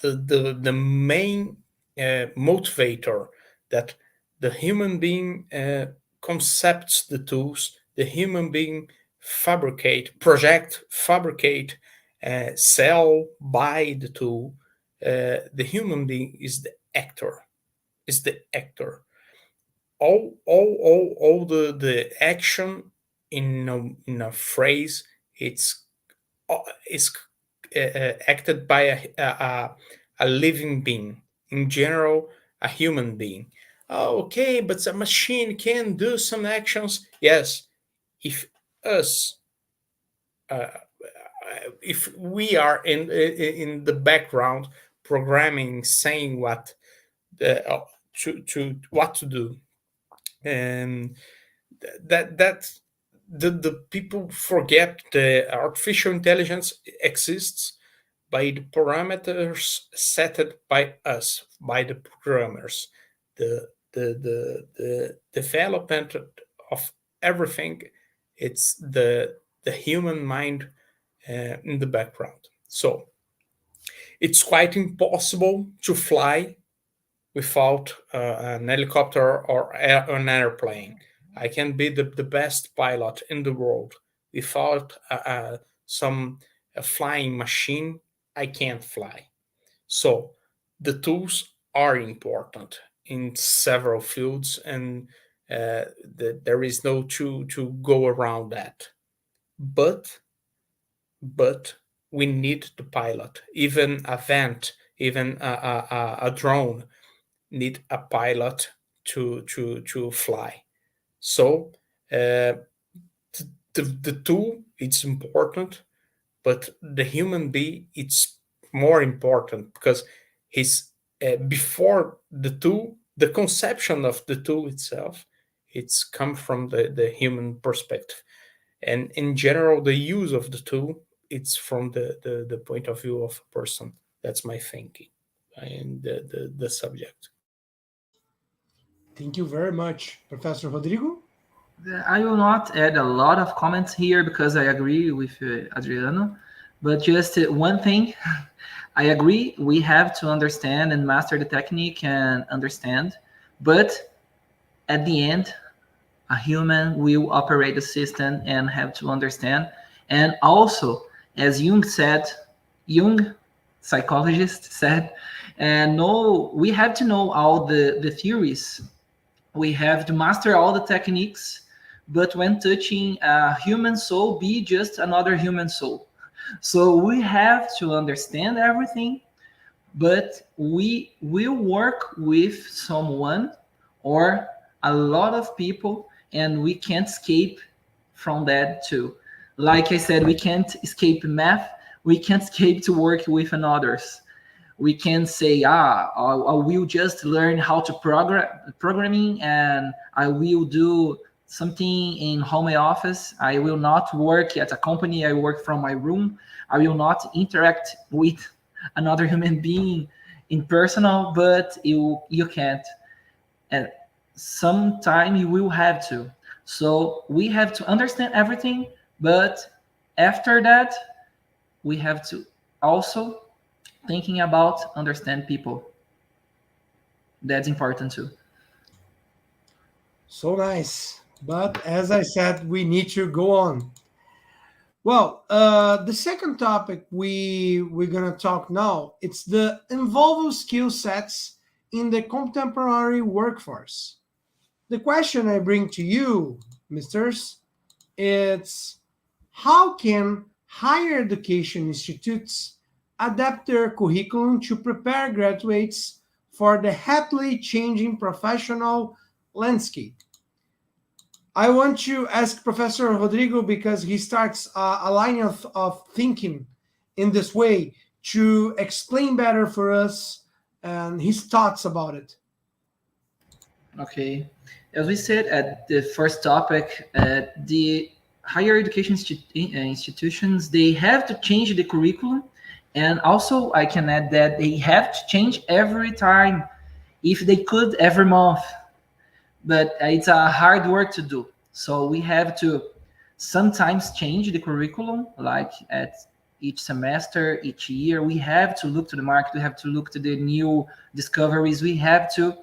the main motivator, that the human being concepts the tools, the human being fabricate, sell, buy the tool. The human being is the actor, all the action in a phrase, it's is acted by a living being, in general a human being. Okay, but a machine can do some actions. Yes, if us if we are in the background programming, saying what to what to do, and that the people forget the artificial intelligence exists by the parameters set by us, by the programmers. The development of everything, it's the human mind in the background. So it's quite impossible to fly without an helicopter or an airplane. I can be the best pilot in the world. Without some flying machine, I can't fly. So the tools are important in several fields, and there is no to go around that. But we need the pilot. Even a vent, even a drone need a pilot to fly. So the tool, it's important, but the human being, it's more important, because he's before the tool, the conception of the tool itself, it's come from the human perspective, and in general the use of the tool, it's from the point of view of a person. That's my thinking in the subject. Thank you very much, Professor Rodrigo. I will not add a lot of comments here because I agree with Adriano, but just one thing. I agree, we have to understand and master the technique and understand, but at the end, a human will operate the system and have to understand. And also, as Jung said, Jung, psychologist, said, and no, we have to know all the theories. We have to master all the techniques, but when touching a human soul, be just another human soul. So we have to understand everything, but we will work with someone or a lot of people, and we can't escape from that too. Like I said, we can't escape math. We can't escape to work with others. We can say, I will just learn how to programming, and I will do something in home office. I will not work at a company. I work from my room. I will not interact with another human being in personal, but you can't. And sometime you will have to. So we have to understand everything, but after that, we have to also thinking about understand people. That's important too. So nice. But as I said, we need to go on. Well, the second topic we're gonna talk now, it's the involved skill sets in the contemporary workforce. The question I bring to you, misters, it's how can higher education institutes adapt their curriculum to prepare graduates for the rapidly changing professional landscape? I want to ask Professor Rodrigo because he starts a line of thinking in this way to explain better for us and his thoughts about it. Okay. As we said at the first topic, the higher education institutions, they have to change the curriculum. And also, I can add that they have to change every time, if they could, every month. But it's a hard work to do. So we have to sometimes change the curriculum, like at each semester, each year. We have to look to the market. We have to look to the new discoveries. We have to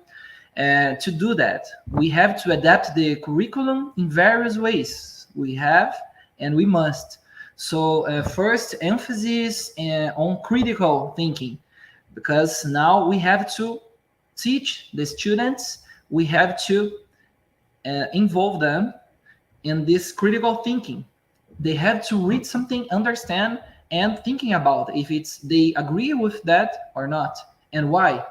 do that. We have to adapt the curriculum in various ways. We have and we must. So first, emphasis on critical thinking, because now we have to teach the students, we have to involve them in this critical thinking. They have to read something, understand, and thinking about if it's they agree with that or not, and why,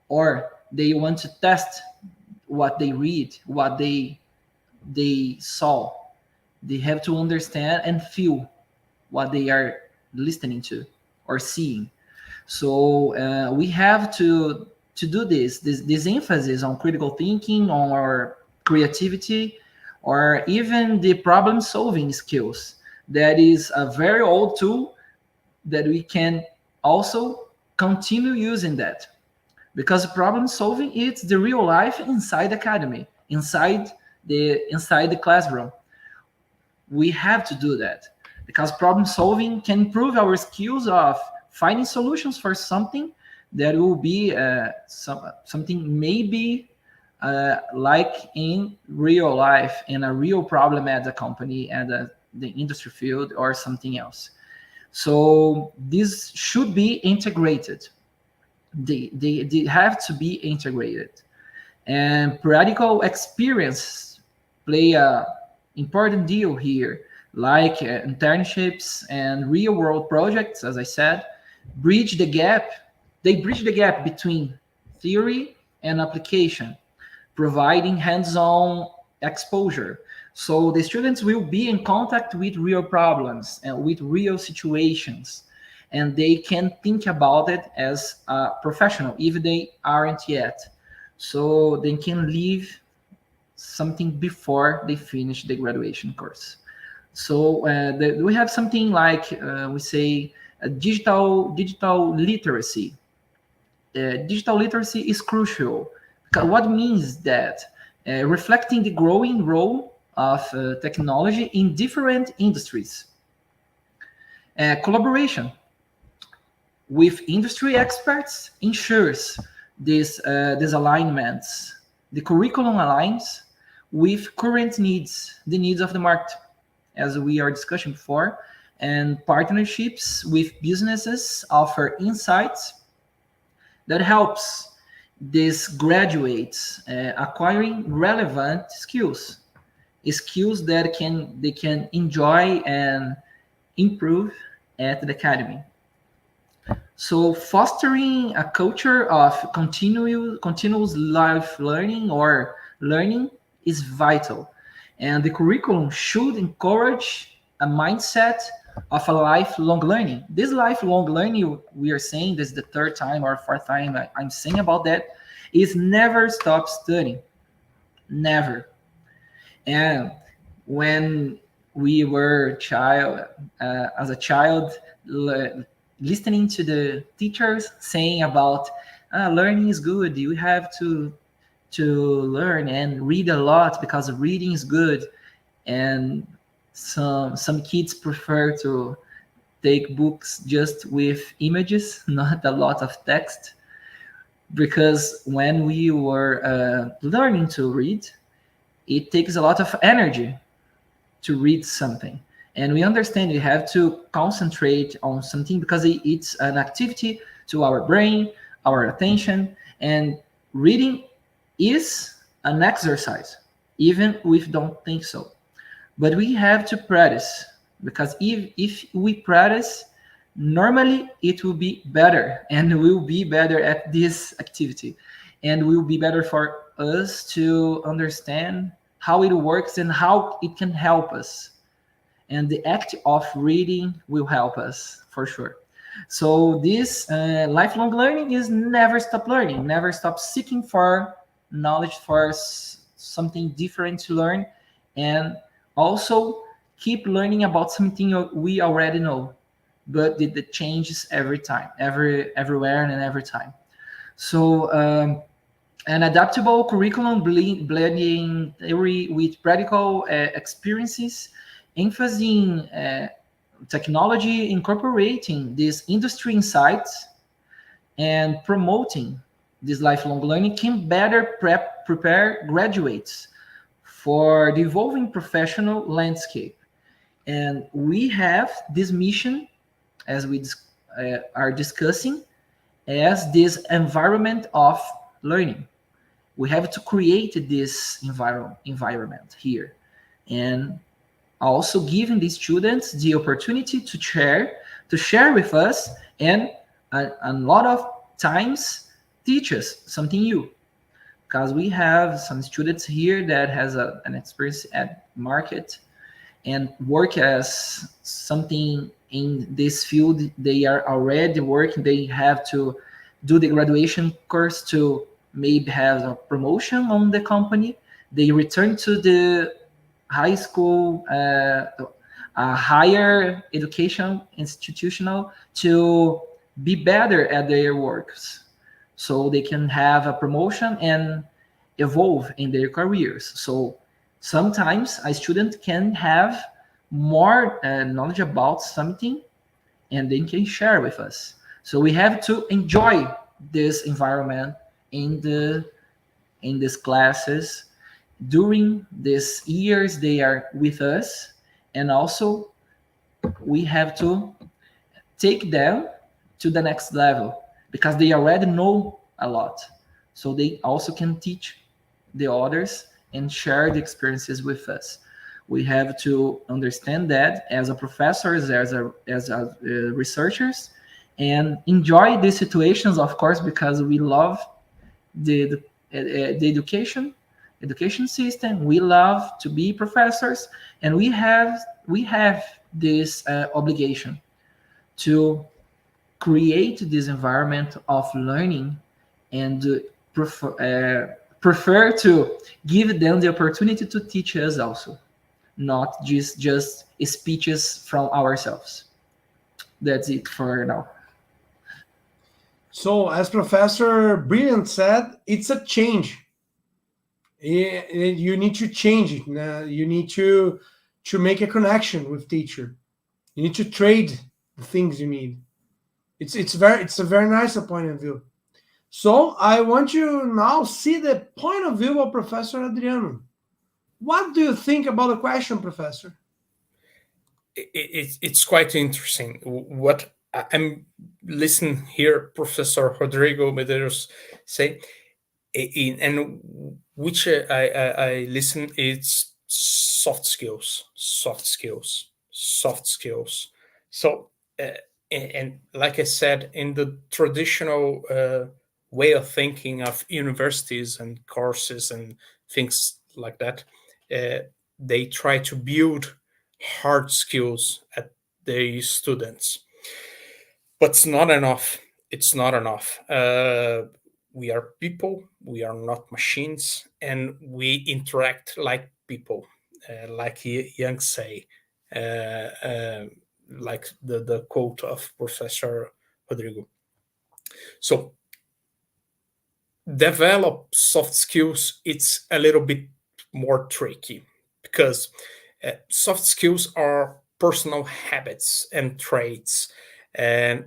or they want to test what they read, what they saw. They have to understand and feel what they are listening to or seeing. So we have to do this emphasis on critical thinking, on our creativity, or even the problem solving skills. That is a very old tool that we can also continue using that, because problem solving it's the real life inside academy, inside the classroom. We have to do that, because problem solving can improve our skills of finding solutions for something that will be something maybe like in real life, in a real problem at the company, at the industry field, or something else. So this should be integrated. They have to be integrated, and practical experience play a important deal here, like internships and real world projects. As I said, bridge the gap. They bridge the gap between theory and application, providing hands-on exposure. So the students will be in contact with real problems and with real situations, and they can think about it as a professional, if they aren't yet. So they can leave something before they finish the graduation course. So we have something like we say digital literacy. Digital literacy is crucial. What means that? Reflecting the growing role of technology in different industries. Collaboration with industry experts ensures these alignments. The curriculum aligns with current needs, the needs of the market, as we are discussing before, and partnerships with businesses offer insights that helps these graduates acquiring relevant skills that they can enjoy and improve at the academy. So fostering a culture of continuous life learning or learning is vital, and the curriculum should encourage a mindset of a lifelong learning. This lifelong learning, we are saying, this is the third time or fourth time I'm saying about that, is never stop studying, never. And when we were as a child, listening to the teachers saying about learning is good, you have to to learn and read a lot because reading is good, and some kids prefer to take books just with images, not a lot of text. Because when we were learning to read, it takes a lot of energy to read something. And we understand we have to concentrate on something because it's an activity to our brain, our attention, and reading is an exercise, even if we don't think so. But we have to practice, because if we practice, normally it will be better, and we'll be better at this activity, and will be better for us to understand how it works and how it can help us. And the act of reading will help us for sure. So this lifelong learning is never stop learning, never stop seeking for knowledge, for something different to learn, and also keep learning about something we already know, but it changes every time, everywhere and every time. So an adaptable curriculum blending theory with practical experiences, emphasizing technology, incorporating these industry insights, and promoting this lifelong learning can better prepare graduates for the evolving professional landscape. And we have this mission, as we are discussing, as this environment of learning. We have to create this environment here, and also giving the students the opportunity to share with us, and a lot of times teach us something new, because we have some students here that has an experience at market and work as something in this field. They are already working, they have to do the graduation course to maybe have a promotion on the company. They return to the high school, higher education institutional, to be better at their works, so they can have a promotion and evolve in their careers. So sometimes a student can have more knowledge about something, and they can share with us. So we have to enjoy this environment in these classes during these years they are with us, and also we have to take them to the next level, because they already know a lot, so they also can teach the others and share the experiences with us. We have to understand that as a professors, as researchers, and enjoy these situations, of course, because we love the education system. We love to be professors, and we have this obligation to create this environment of learning, and prefer to give them the opportunity to teach us also, not just speeches from ourselves. That's it for now. So, as Professor Brilliant said, it's a change. You need to change it. You need to make a connection with teacher. You need to trade the things you need. It's a very nice point of view. So I want you now see the point of view of Professor Adriano. What do you think about the question, Professor? It's quite interesting. What I'm listening here, Professor Rodrigo Medeiros say, and which I listen, it's soft skills, soft skills, soft skills. So, and like I said, in the traditional way of thinking of universities and courses and things like that, they try to build hard skills at their students, but it's not enough. It's not enough. We are people, we are not machines, and we interact like people, like Young say, like the quote of Professor Rodrigo. So develop soft skills, it's a little bit more tricky because soft skills are personal habits and traits, and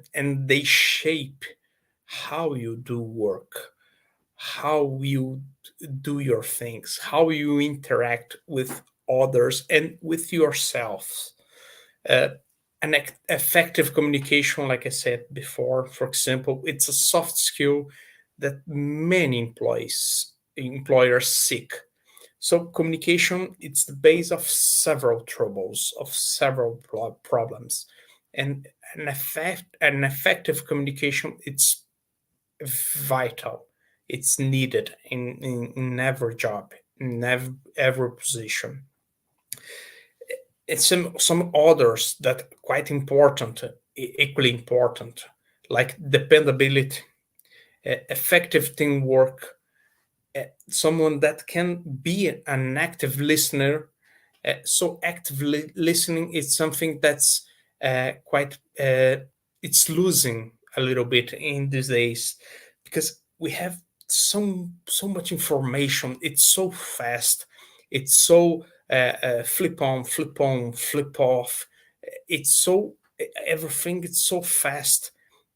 they shape how you do work, how you do your things, how you interact with others and with yourself. Uh, effective communication, like I said before, for example, it's a soft skill that many employers seek. So communication, it's the base of several troubles, of several problems, and an effective communication, it's vital. It's needed in every job, in every position. It's some others that are quite important, equally important, like dependability, effective teamwork, someone that can be an active listener. So actively listening is something that's quite it's losing a little bit in these days because we have so much information. It's so fast. It's so flip on, flip on, flip off. It's so everything. It's so fast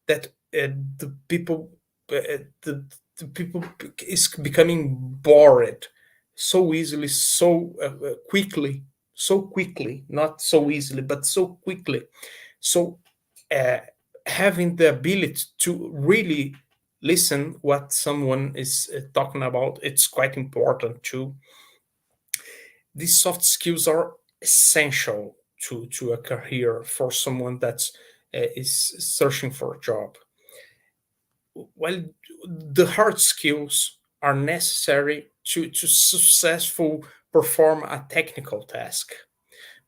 that the people the people is becoming bored so easily, so quickly, not so easily, but so quickly. So uh, having the ability to really listen what someone is talking about, it's quite important too. These soft skills are essential to a career for someone that is searching for a job. Well, the hard skills are necessary to successful perform a technical task.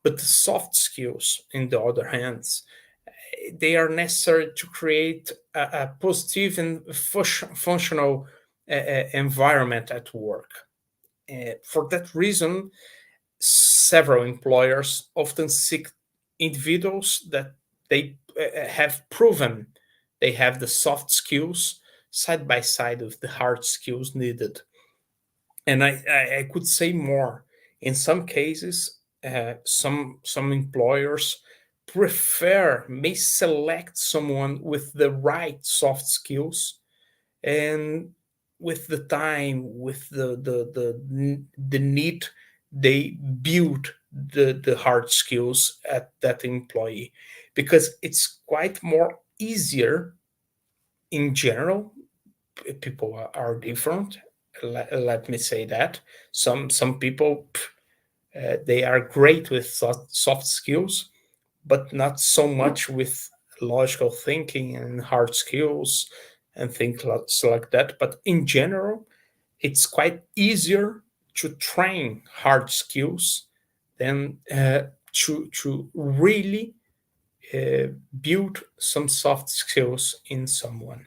But the soft skills, in the other hand, they are necessary to create a positive and functional environment at work. For that reason, several employers often seek individuals that they have proven they have the soft skills side by side with the hard skills needed. And I could say more. In some cases, some employers may select someone with the right soft skills, and with the time, with the need, they build the hard skills at that employee, because it's quite more easier in general. People are different. Let me say that some people, they are great with soft skills, but not so much with logical thinking and hard skills and things like that. But in general, it's quite easier to train hard skills than to really build some soft skills in someone.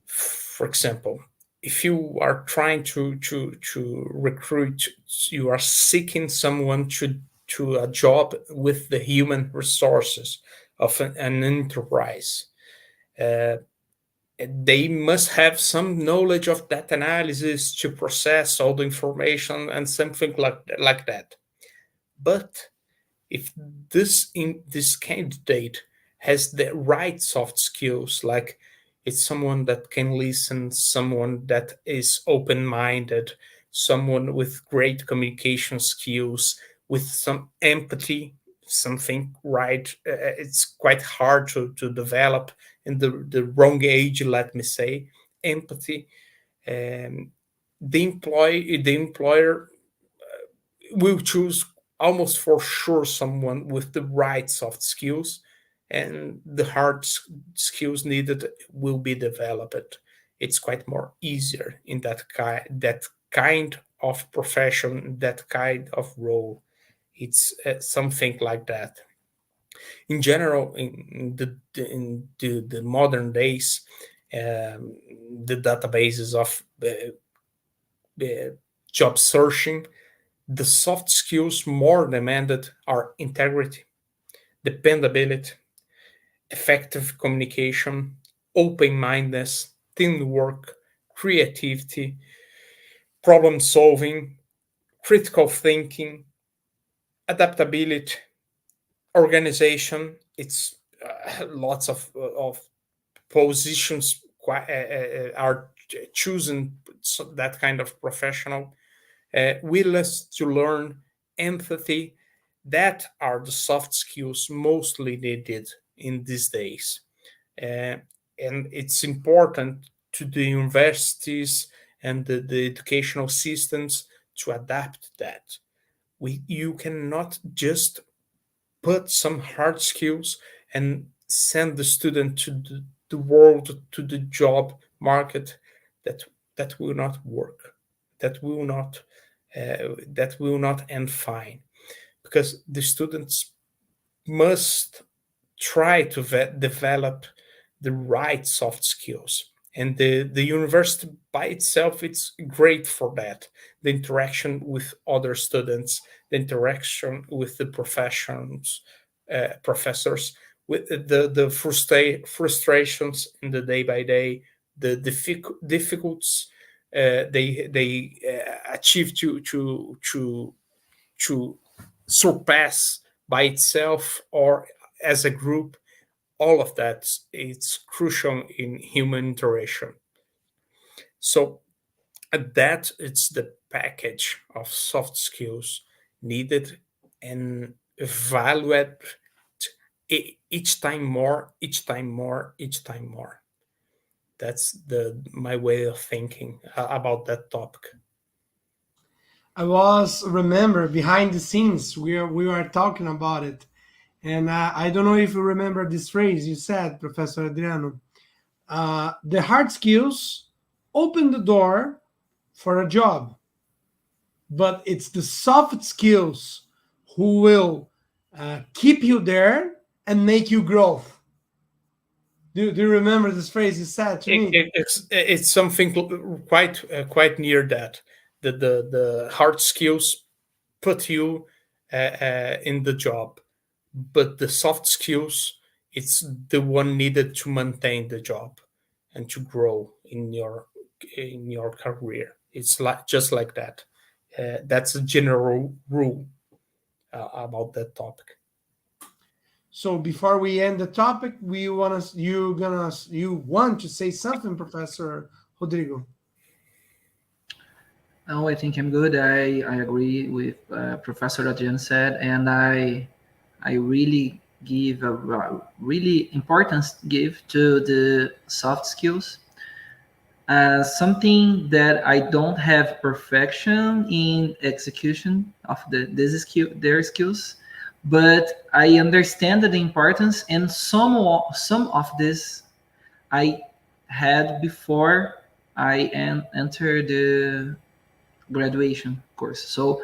For example, if you are trying to recruit, you are seeking someone to a job with the human resources of an enterprise. Uh, they must have some knowledge of data analysis to process all the information and something like that. But if this candidate has the right soft skills, like it's someone that can listen, someone that is open-minded, someone with great communication skills, with some empathy, something right, it's quite hard to develop in the wrong age, let me say, empathy. um, the employer will choose almost for sure someone with the right soft skills, and the hard skills needed will be developed. It's quite more easier in that kind of profession, that kind of role. It's something like that. In general, in the modern days, the databases of job searching, the soft skills more demanded are integrity, dependability, effective communication, open mindedness, teamwork, creativity, problem solving, critical thinking, adaptability, organization. It's lots of positions are choosing that kind of professional. Willingness to learn, empathy. That are the soft skills mostly needed in these days. Uh, and it's important to the universities and the educational systems to adapt that. You cannot just put some hard skills and send the student to the world, to the job market. That will not work. That will not end fine, because the students must try to develop the right soft skills, and the university by itself, it's great for that. The interaction with other students, the interaction with the professors, with the frustrations in the day by day, the difficulties they achieve to surpass by itself or as a group. All of that, it's crucial in human interaction. So that it's the package of soft skills needed and evaluate each time more, each time more, each time more. That's my way of thinking about that topic. I was remember behind the scenes we were talking about it, and I don't know if you remember this phrase you said, Professor Adriano. The hard skills open the door for a job, but it's the soft skills who will keep you there and make you grow. Do you remember this phrase you said to me? It's something quite near that. The hard skills put you in the job, but the soft skills, it's the one needed to maintain the job and to grow in your career. It's just like that. That's a general rule about that topic. So before we end the topic, you want to say something, Professor Rodrigo? No, I think I'm good. I agree with Professor Adrian said, and I really give a really importance give to the soft skills. Something that I don't have perfection in execution of their skills, but I understand the importance, and some of this I had before I entered the graduation course. So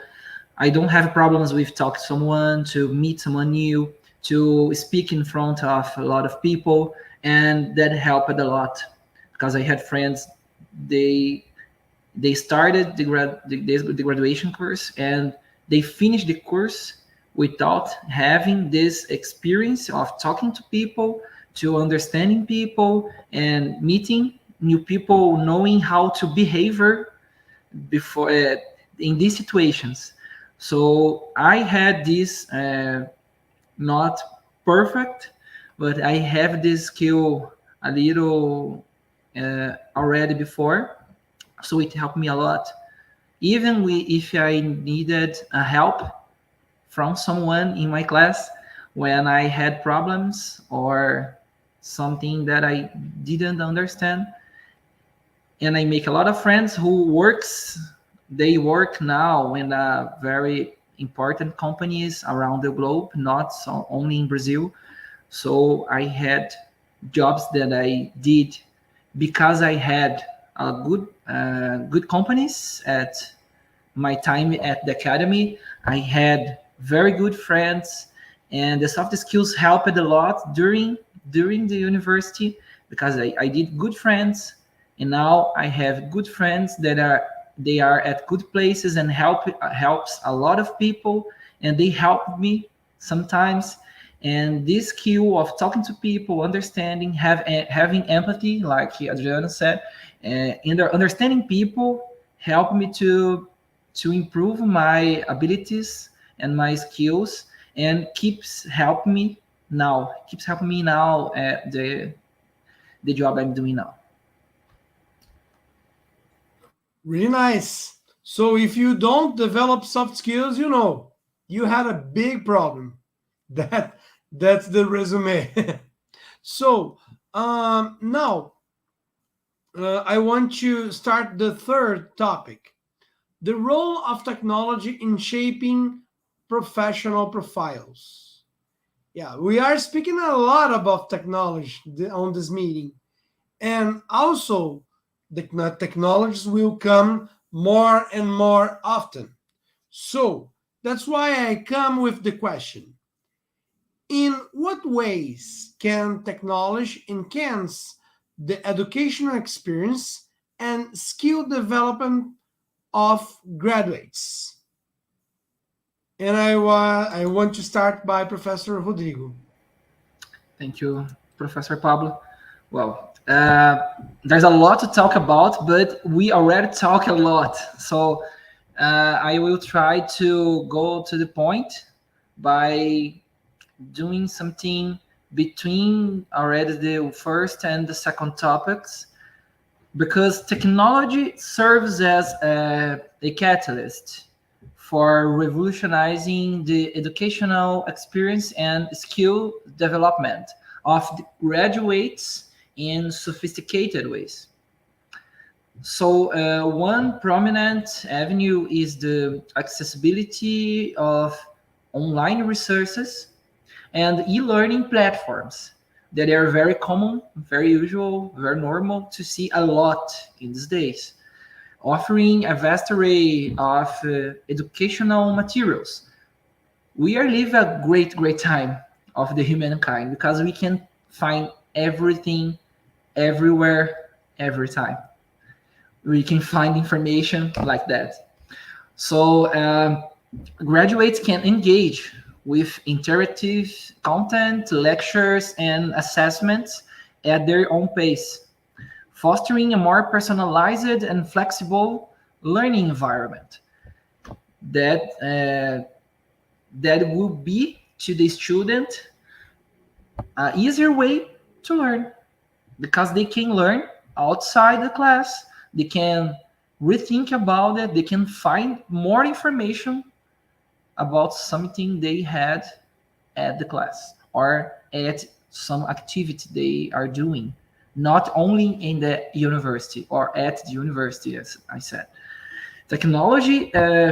I don't have problems with talk to someone, to meet someone new, to speak in front of a lot of people, and that helped a lot because I had friends. They started the graduation course and they finished the course without having this experience of talking to people, to understanding people, and meeting new people, knowing how to behave before in these situations. So I had this not perfect, but I have this skill a little already before, so it helped me a lot. Even if I needed a help from someone in my class when I had problems or something that I didn't understand. And I make a lot of friends who they work now in very important companies around the globe, not so only in Brazil. So I had jobs that I did because I had good companies at my time at the academy. I had very good friends, and the soft skills helped a lot during the university because I did good friends, and now I have good friends that are at good places and helps a lot of people, and they help me sometimes. And this skill of talking to people, understanding, having empathy, like Adriano said, and understanding people help me to improve my abilities and my skills, and keeps helping me now at the job I'm doing now. Really nice. So if you don't develop soft skills, you had a big problem. That's the resume. So now I want to start the third topic: the role of technology in shaping professional profiles. Yeah, we are speaking a lot about technology on this meeting, and also the technologies will come more and more often. So that's why I come with the question: in what ways can technology enhance the educational experience and skill development of graduates? And I want to start by Professor Rodrigo. Thank you, Professor Pablo. Well, there's a lot to talk about, but we already talk a lot. So I will try to go to the point by doing something between already the first and the second topics, because technology serves as a catalyst for revolutionizing the educational experience and skill development of the graduates in sophisticated ways. So one prominent avenue is the accessibility of online resources and e-learning platforms that are very common, very usual, very normal to see a lot in these days, offering a vast array of educational materials. We are living a great time of the humankind, because we can find everything, everywhere, every time. We can find information like that. So graduates can engage with interactive content, lectures, and assessments at their own pace, fostering a more personalized and flexible learning environment that will be to the student an easier way to learn, because they can learn outside the class, they can rethink about it, they can find more information about something they had at the class or at some activity they are doing, not only in the university or at the university, as I said. Technology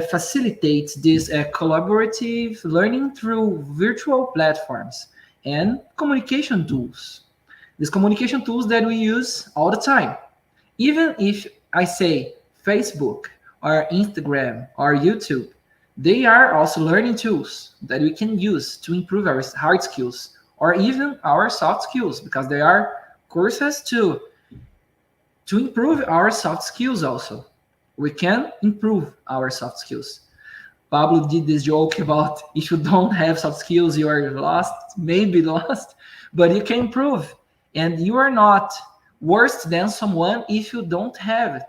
facilitates this collaborative learning through virtual platforms and communication tools. These communication tools that we use all the time. Even if I say Facebook or Instagram or YouTube, they are also learning tools that we can use to improve our hard skills or even our soft skills, because there are courses to improve our soft skills also. We can improve our soft skills. Pablo did this joke about if you don't have soft skills, you are lost, maybe lost, but you can improve. And you are not worse than someone if you don't have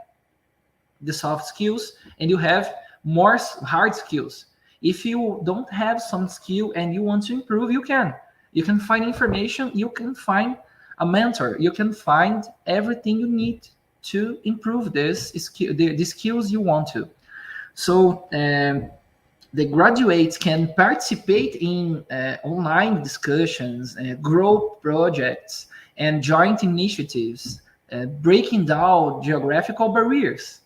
the soft skills and you have more hard skills. If you don't have some skill and you want to improve, you can. You can find information, you can find a mentor, you can find everything you need to improve this skill, the skills you want to. So the graduates can participate in online discussions, group projects, and joint initiatives, breaking down geographical barriers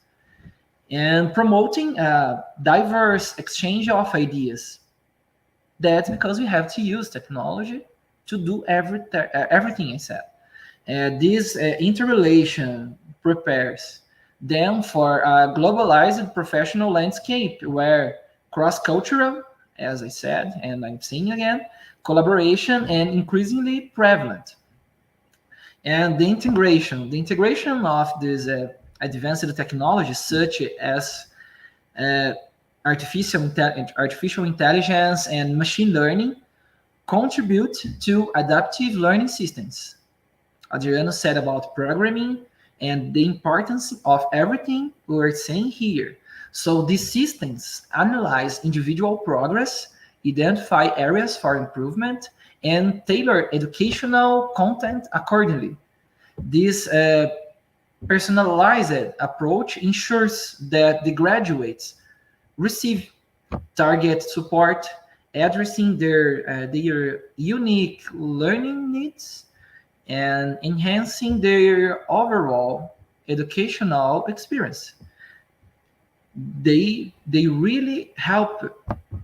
and promoting a diverse exchange of ideas. That's because we have to use technology to do everything I said. This interrelation prepares them for a globalized professional landscape where cross-cultural, as I said, and I'm saying again, collaboration and increasingly prevalent. And the integration of these advanced technologies such as artificial intelligence and machine learning contribute to adaptive learning systems. Adriano said about programming and the importance of everything we were saying here. So these systems analyze individual progress, identify areas for improvement, and tailor educational content accordingly. This personalized approach ensures that the graduates receive target support, addressing their unique learning needs and enhancing their overall educational experience. They really help.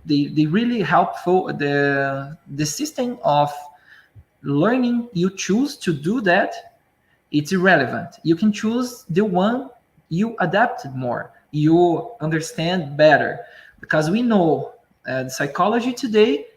They really help for the system of learning you choose to do that. It's irrelevant. You can choose the one you adapted more, you understand better, because we know psychology today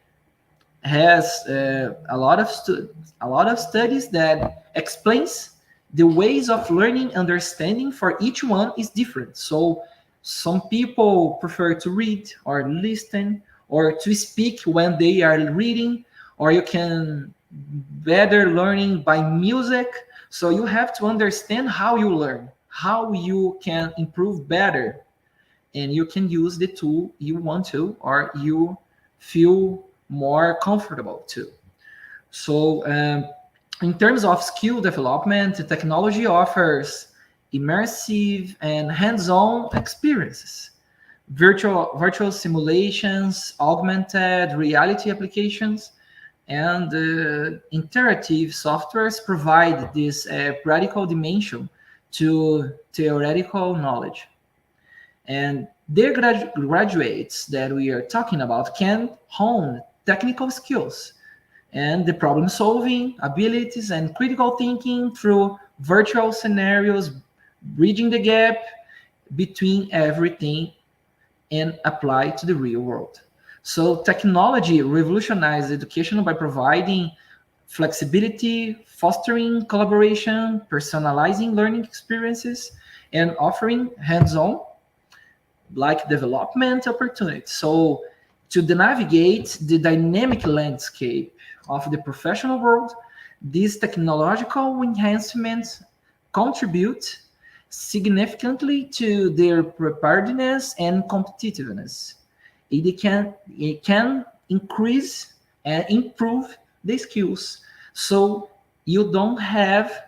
has a lot of studies that explains the ways of learning understanding for each one is different. So some people prefer to read or listen or to speak when they are reading, or you can better learning by music. So you have to understand how you learn, how you can improve better, and you can use the tool you want to or you feel more comfortable to. So in terms of skill development, the technology offers immersive and hands-on experiences. Virtual simulations, augmented reality applications, and interactive softwares provide this practical dimension to theoretical knowledge. And their graduates that we are talking about can hone technical skills and the problem solving abilities and critical thinking through virtual scenarios, bridging the gap between everything and apply to the real world. So technology revolutionized education by providing flexibility, fostering collaboration, personalizing learning experiences, and offering hands-on like development opportunities. So to navigate the dynamic landscape of the professional world, these technological enhancements contribute significantly to their preparedness and competitiveness. It can increase and improve the skills. So you don't have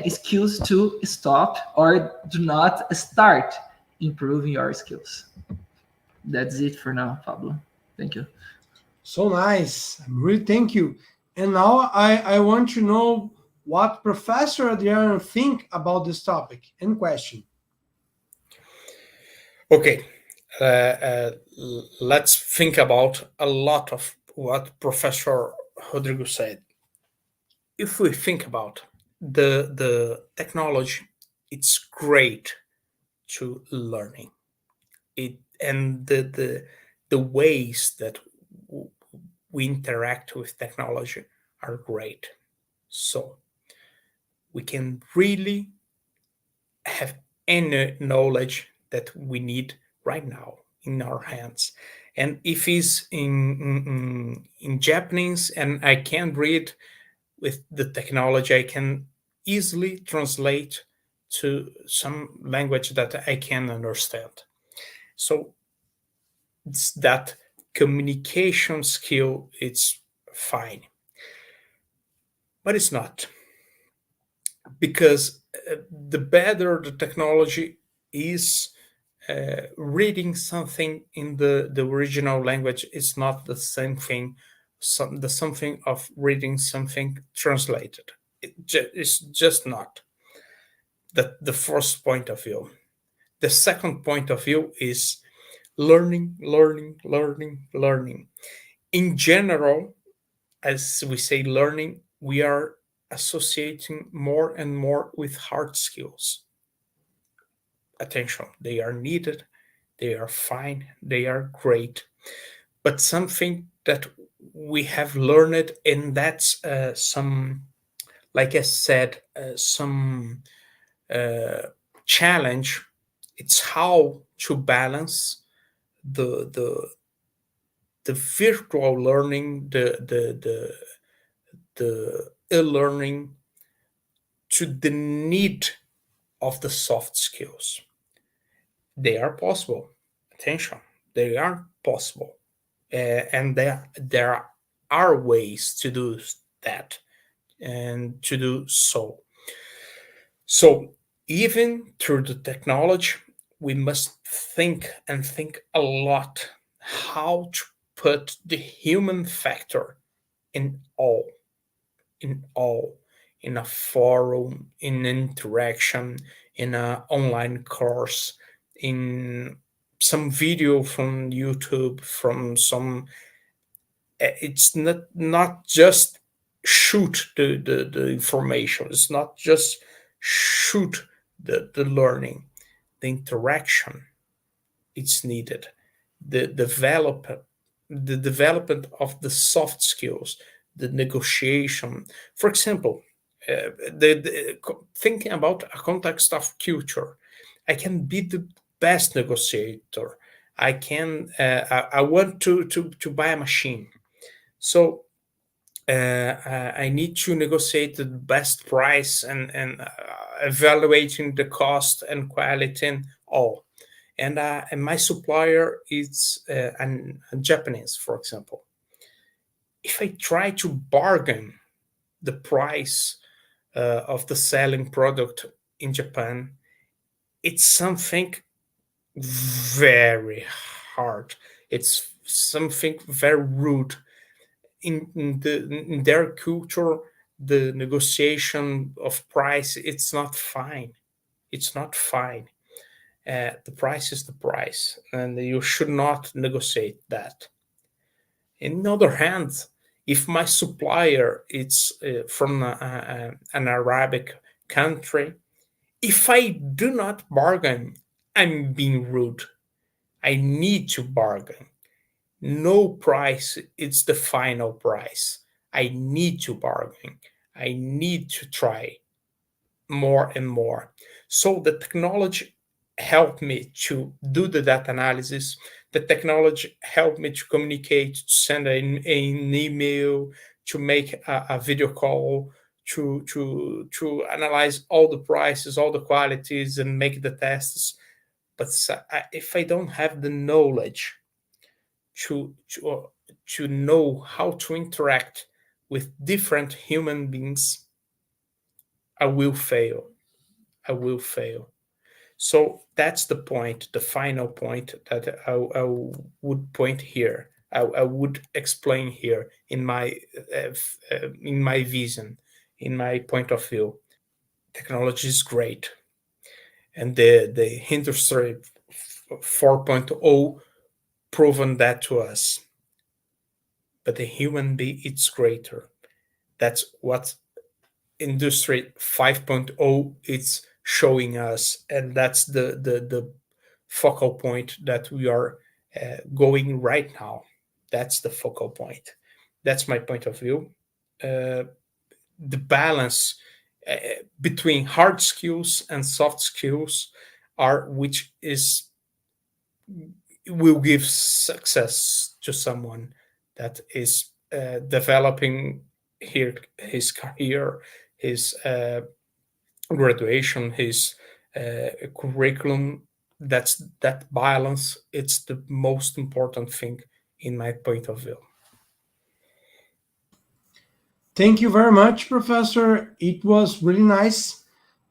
skills to stop or do not start improving your skills. That's it for now, Pablo. Thank you. So nice. Really, thank you. And now I want to know what Professor Adriano think about this topic and question. Okay, let's think about a lot of what Professor Rodrigo said. If we think about the technology, it's great to learning it, and the ways that we interact with technology are great. So we can really have any knowledge that we need right now in our hands. And if it's in Japanese and I can't read with the technology, I can easily translate to some language that I can understand. So it's that communication skill, it's fine. But it's not, because the better the technology is, reading something in the original language is not the same thing, the something of reading something translated. It's just not. The first point of view. The second point of view is learning, learning, learning, learning. In general, as we say learning, we are associating more and more with hard skills. Attention, they are needed, they are fine, they are great. But something that we have learned, and that's some, like I said, some challenge. It's how to balance the the virtual learning, the e-learning to the need of the soft skills. They are possible. Attention, they are possible, and there are ways to do that and to do so. So even through the technology, we must think and think a lot how to put the human factor in in all, in a forum, in interaction, in an online course, in some video from YouTube, from some. It's not just shoot the information. It's not just shoot the learning. The interaction it's needed. The development of the soft skills, the negotiation. For example, thinking about a context of culture, I can be the best negotiator. I can. I want to buy a machine, so I need to negotiate the best price and evaluating the cost and quality and all. And my supplier is a Japanese, for example. If I try to bargain the price of the selling product in Japan, it's something very hard. It's something very rude. In their culture, the negotiation of price, it's not fine. It's not fine. The price is the price, and you should not negotiate that. On the other hand, if my supplier is from an Arabic country, if I do not bargain, I'm being rude. I need to bargain. No price is the final price. I need to bargain. I need to try more and more. So the technology helped me to do the data analysis. The technology helped me to communicate, to send an email, to make a video call, to analyze all the prices, all the qualities, and make the tests. But if I don't have the knowledge to know how to interact with different human beings, I will fail. I will fail. So that's the point, the final point that I would point here. I would explain here in my vision, in my point of view. Technology is great, and the industry 4.0 proven that to us. But the human being, it's greater. That's what industry 5.0 is showing us, and that's the focal point that we are going right now. That's the focal point. That's my point of view. The balance between hard skills and soft skills are which is will give success to someone that is developing his career, his graduation, his curriculum. That balance. It's the most important thing in my point of view. Thank you very much, Professor. It was really nice.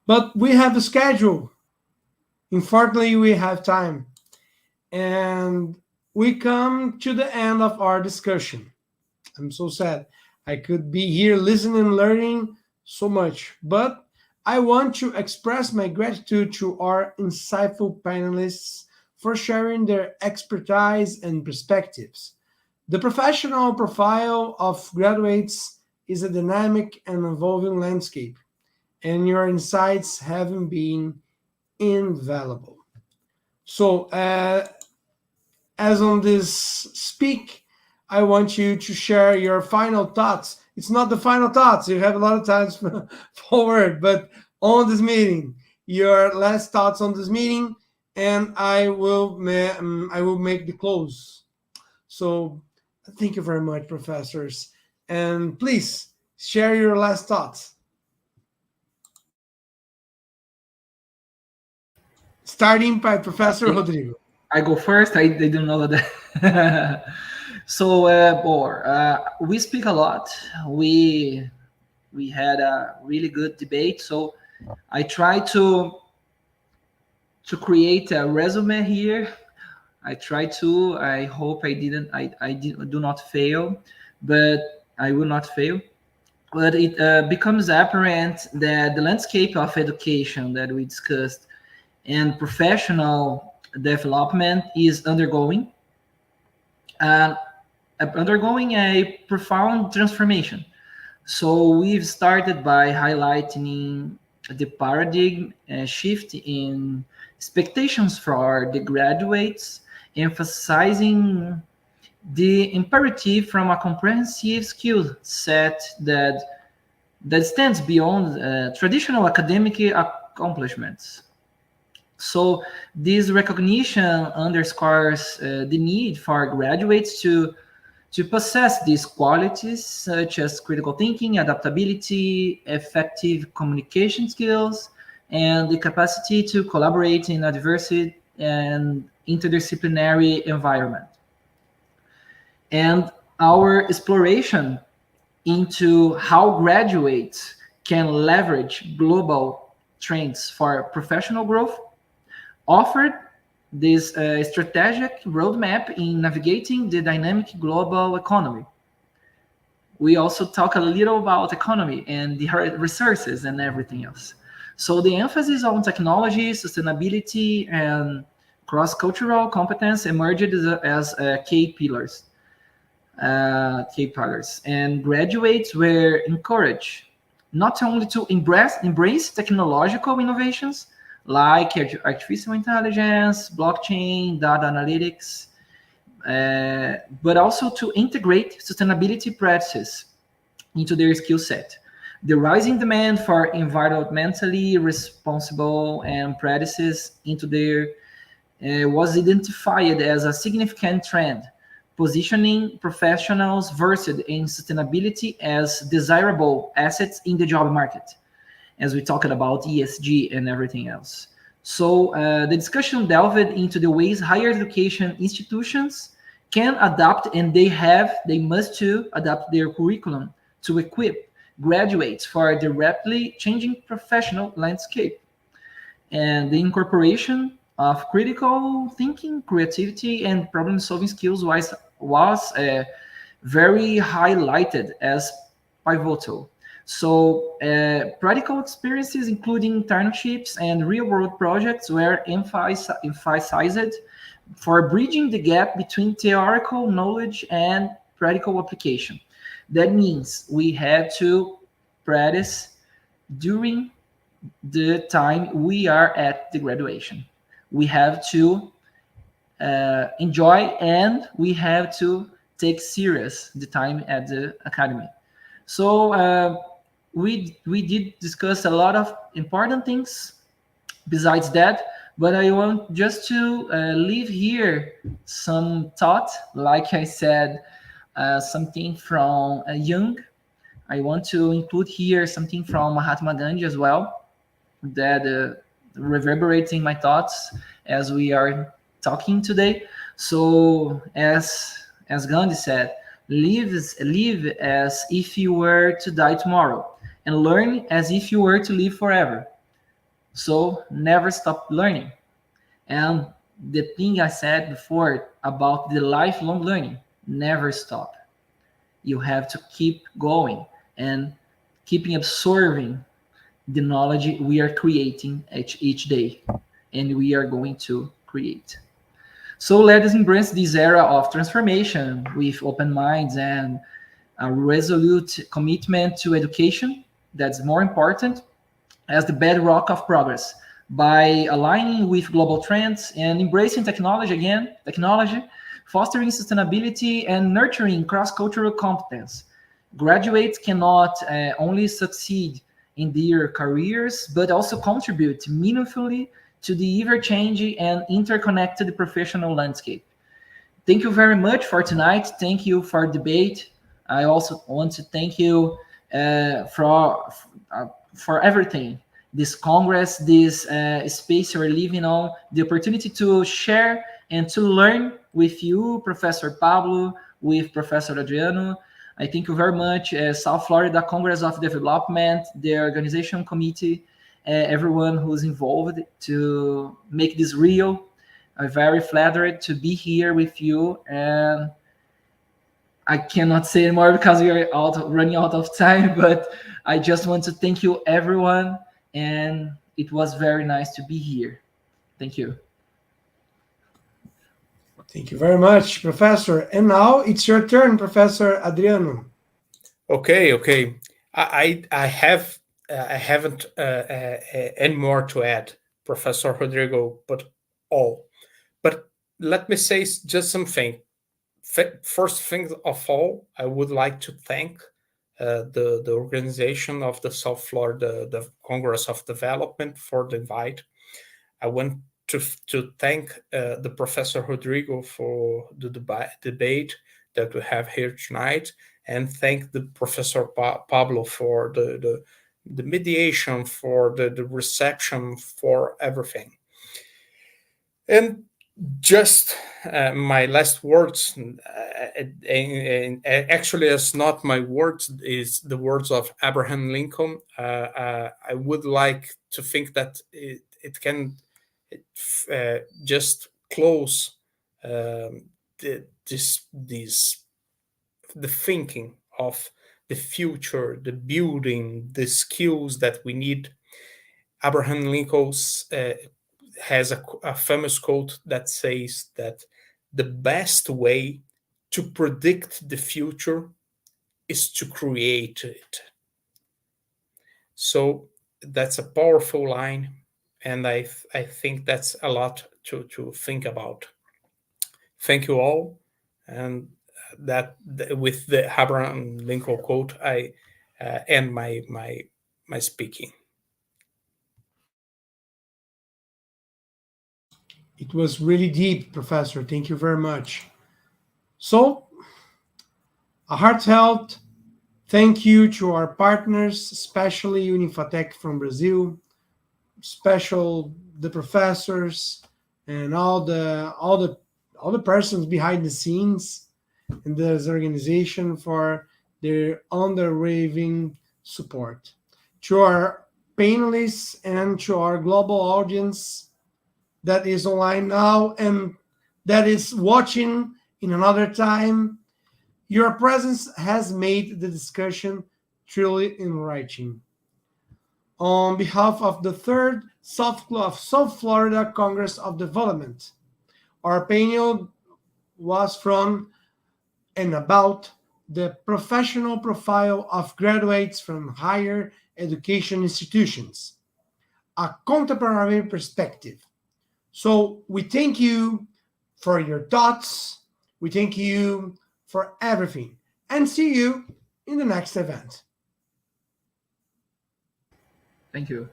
But we have a schedule. Unfortunately, we have time. And we come to the end of our discussion. I'm so sad. I could be here listening and learning so much. But I want to express my gratitude to our insightful panelists for sharing their expertise and perspectives. The professional profile of graduates is a dynamic and evolving landscape, and your insights have been invaluable. So, as on this speak, I want you to share your final thoughts. It's not the final thoughts. You have a lot of times forward, but on this meeting, your last thoughts on this meeting, and I will make the close. So Thank you very much, professors. And please share your last thoughts. Starting by Professor Rodrigo. I go first. I didn't know that. So, we speak a lot. We had a really good debate. So, I try to create a resume here. I try to. I hope I didn't. I do not fail, but I will not fail. But it becomes apparent that the landscape of education that we discussed and professional development is undergoing a profound transformation. So we've started by highlighting the paradigm shift in expectations for the graduates, emphasizing the imperative from a comprehensive skill set that stands beyond traditional academic accomplishments. So this recognition underscores the need for graduates to possess these qualities such as critical thinking, adaptability, effective communication skills, and the capacity to collaborate in a diverse and interdisciplinary environment. And our exploration into how graduates can leverage global trends for professional growth offered this strategic roadmap in navigating the dynamic global economy. We also talk a little about economy and the resources and everything else. So the emphasis on technology, sustainability, and cross-cultural competence emerged as key pillars. And graduates were encouraged not only to embrace technological innovations like artificial intelligence, blockchain, data analytics, but also to integrate sustainability practices into their skill set. The rising demand for environmentally responsible and practices into their was identified as a significant trend, positioning professionals versed in sustainability as desirable assets in the job market, as we talked about ESG and everything else. So the discussion delved into the ways higher education institutions can adapt, and they must too adapt their curriculum to equip graduates for the rapidly changing professional landscape. And the incorporation of critical thinking, creativity, and problem-solving skills was very highlighted as pivotal. So practical experiences, including internships and real-world projects, were emphasized for bridging the gap between theoretical knowledge and practical application. That means we had to practice during the time we are at the graduation. We have to enjoy, and we have to take serious the time at the academy. So we did discuss a lot of important things besides that, but I want just to leave here some thought, like I said, something from Jung. I want to include here something from Mahatma Gandhi as well, that reverberates in my thoughts as we are talking today. So as Gandhi said, live as if you were to die tomorrow, and learn as if you were to live forever. So never stop learning. And the thing I said before about the lifelong learning, never stop. You have to keep going and keeping absorbing the knowledge we are creating each day, and we are going to create. So let us embrace this era of transformation with open minds and a resolute commitment to education. That's more important as the bedrock of progress. By aligning with global trends and embracing technology, fostering sustainability and nurturing cross-cultural competence, graduates cannot only succeed in their careers, but also contribute meaningfully to the ever-changing and interconnected professional landscape. thank you very much for tonight. Thank you for debate. I also want to thank you for everything. This Congress, this space you're living on, the opportunity to share and to learn with you, Professor Pablo, with Professor Adriano. I thank you very much, South Florida Congress of Development, the organization committee, everyone who's involved to make this real. I'm very flattered to be here with you, and I cannot say more because we are running out of time, but I just want to thank you, everyone, and it was very nice to be here. Thank you. Thank you very much, Professor. And now it's your turn, Professor Adriano. Okay. I haven't any more to add, Professor Rodrigo, but let me say just something. First thing of all, I would like to thank the organization of the South Florida, the Congress of Development, for the invite. I want to thank the Professor Rodrigo for the debate that we have here tonight, and thank the Professor Pablo for the mediation, for the reception, for everything. And just my last words, actually it's not my words, is the words of Abraham Lincoln. I would like to think that it can just close the thinking of the future, the building, the skills that we need. Abraham Lincoln has a famous quote that says that the best way to predict the future is to create it. So that's a powerful line, and I think that's a lot to think about. Thank you all, and that with the Abraham Lincoln quote, I end my speaking. It was really deep, Professor. Thank you very much. So, a heartfelt thank you to our partners, especially Unifatec from Brazil, special the professors and all the persons behind the scenes in this organization for their unwavering support. To our panelists and to our global audience that is online now and that is watching in another time, your presence has made the discussion truly enriching. On behalf of the third South Florida Congress of Development, our panel was from and about the professional profile of graduates from higher education institutions, a contemporary perspective. So we thank you for your thoughts. We thank you for everything, and see you in the next event. Thank you.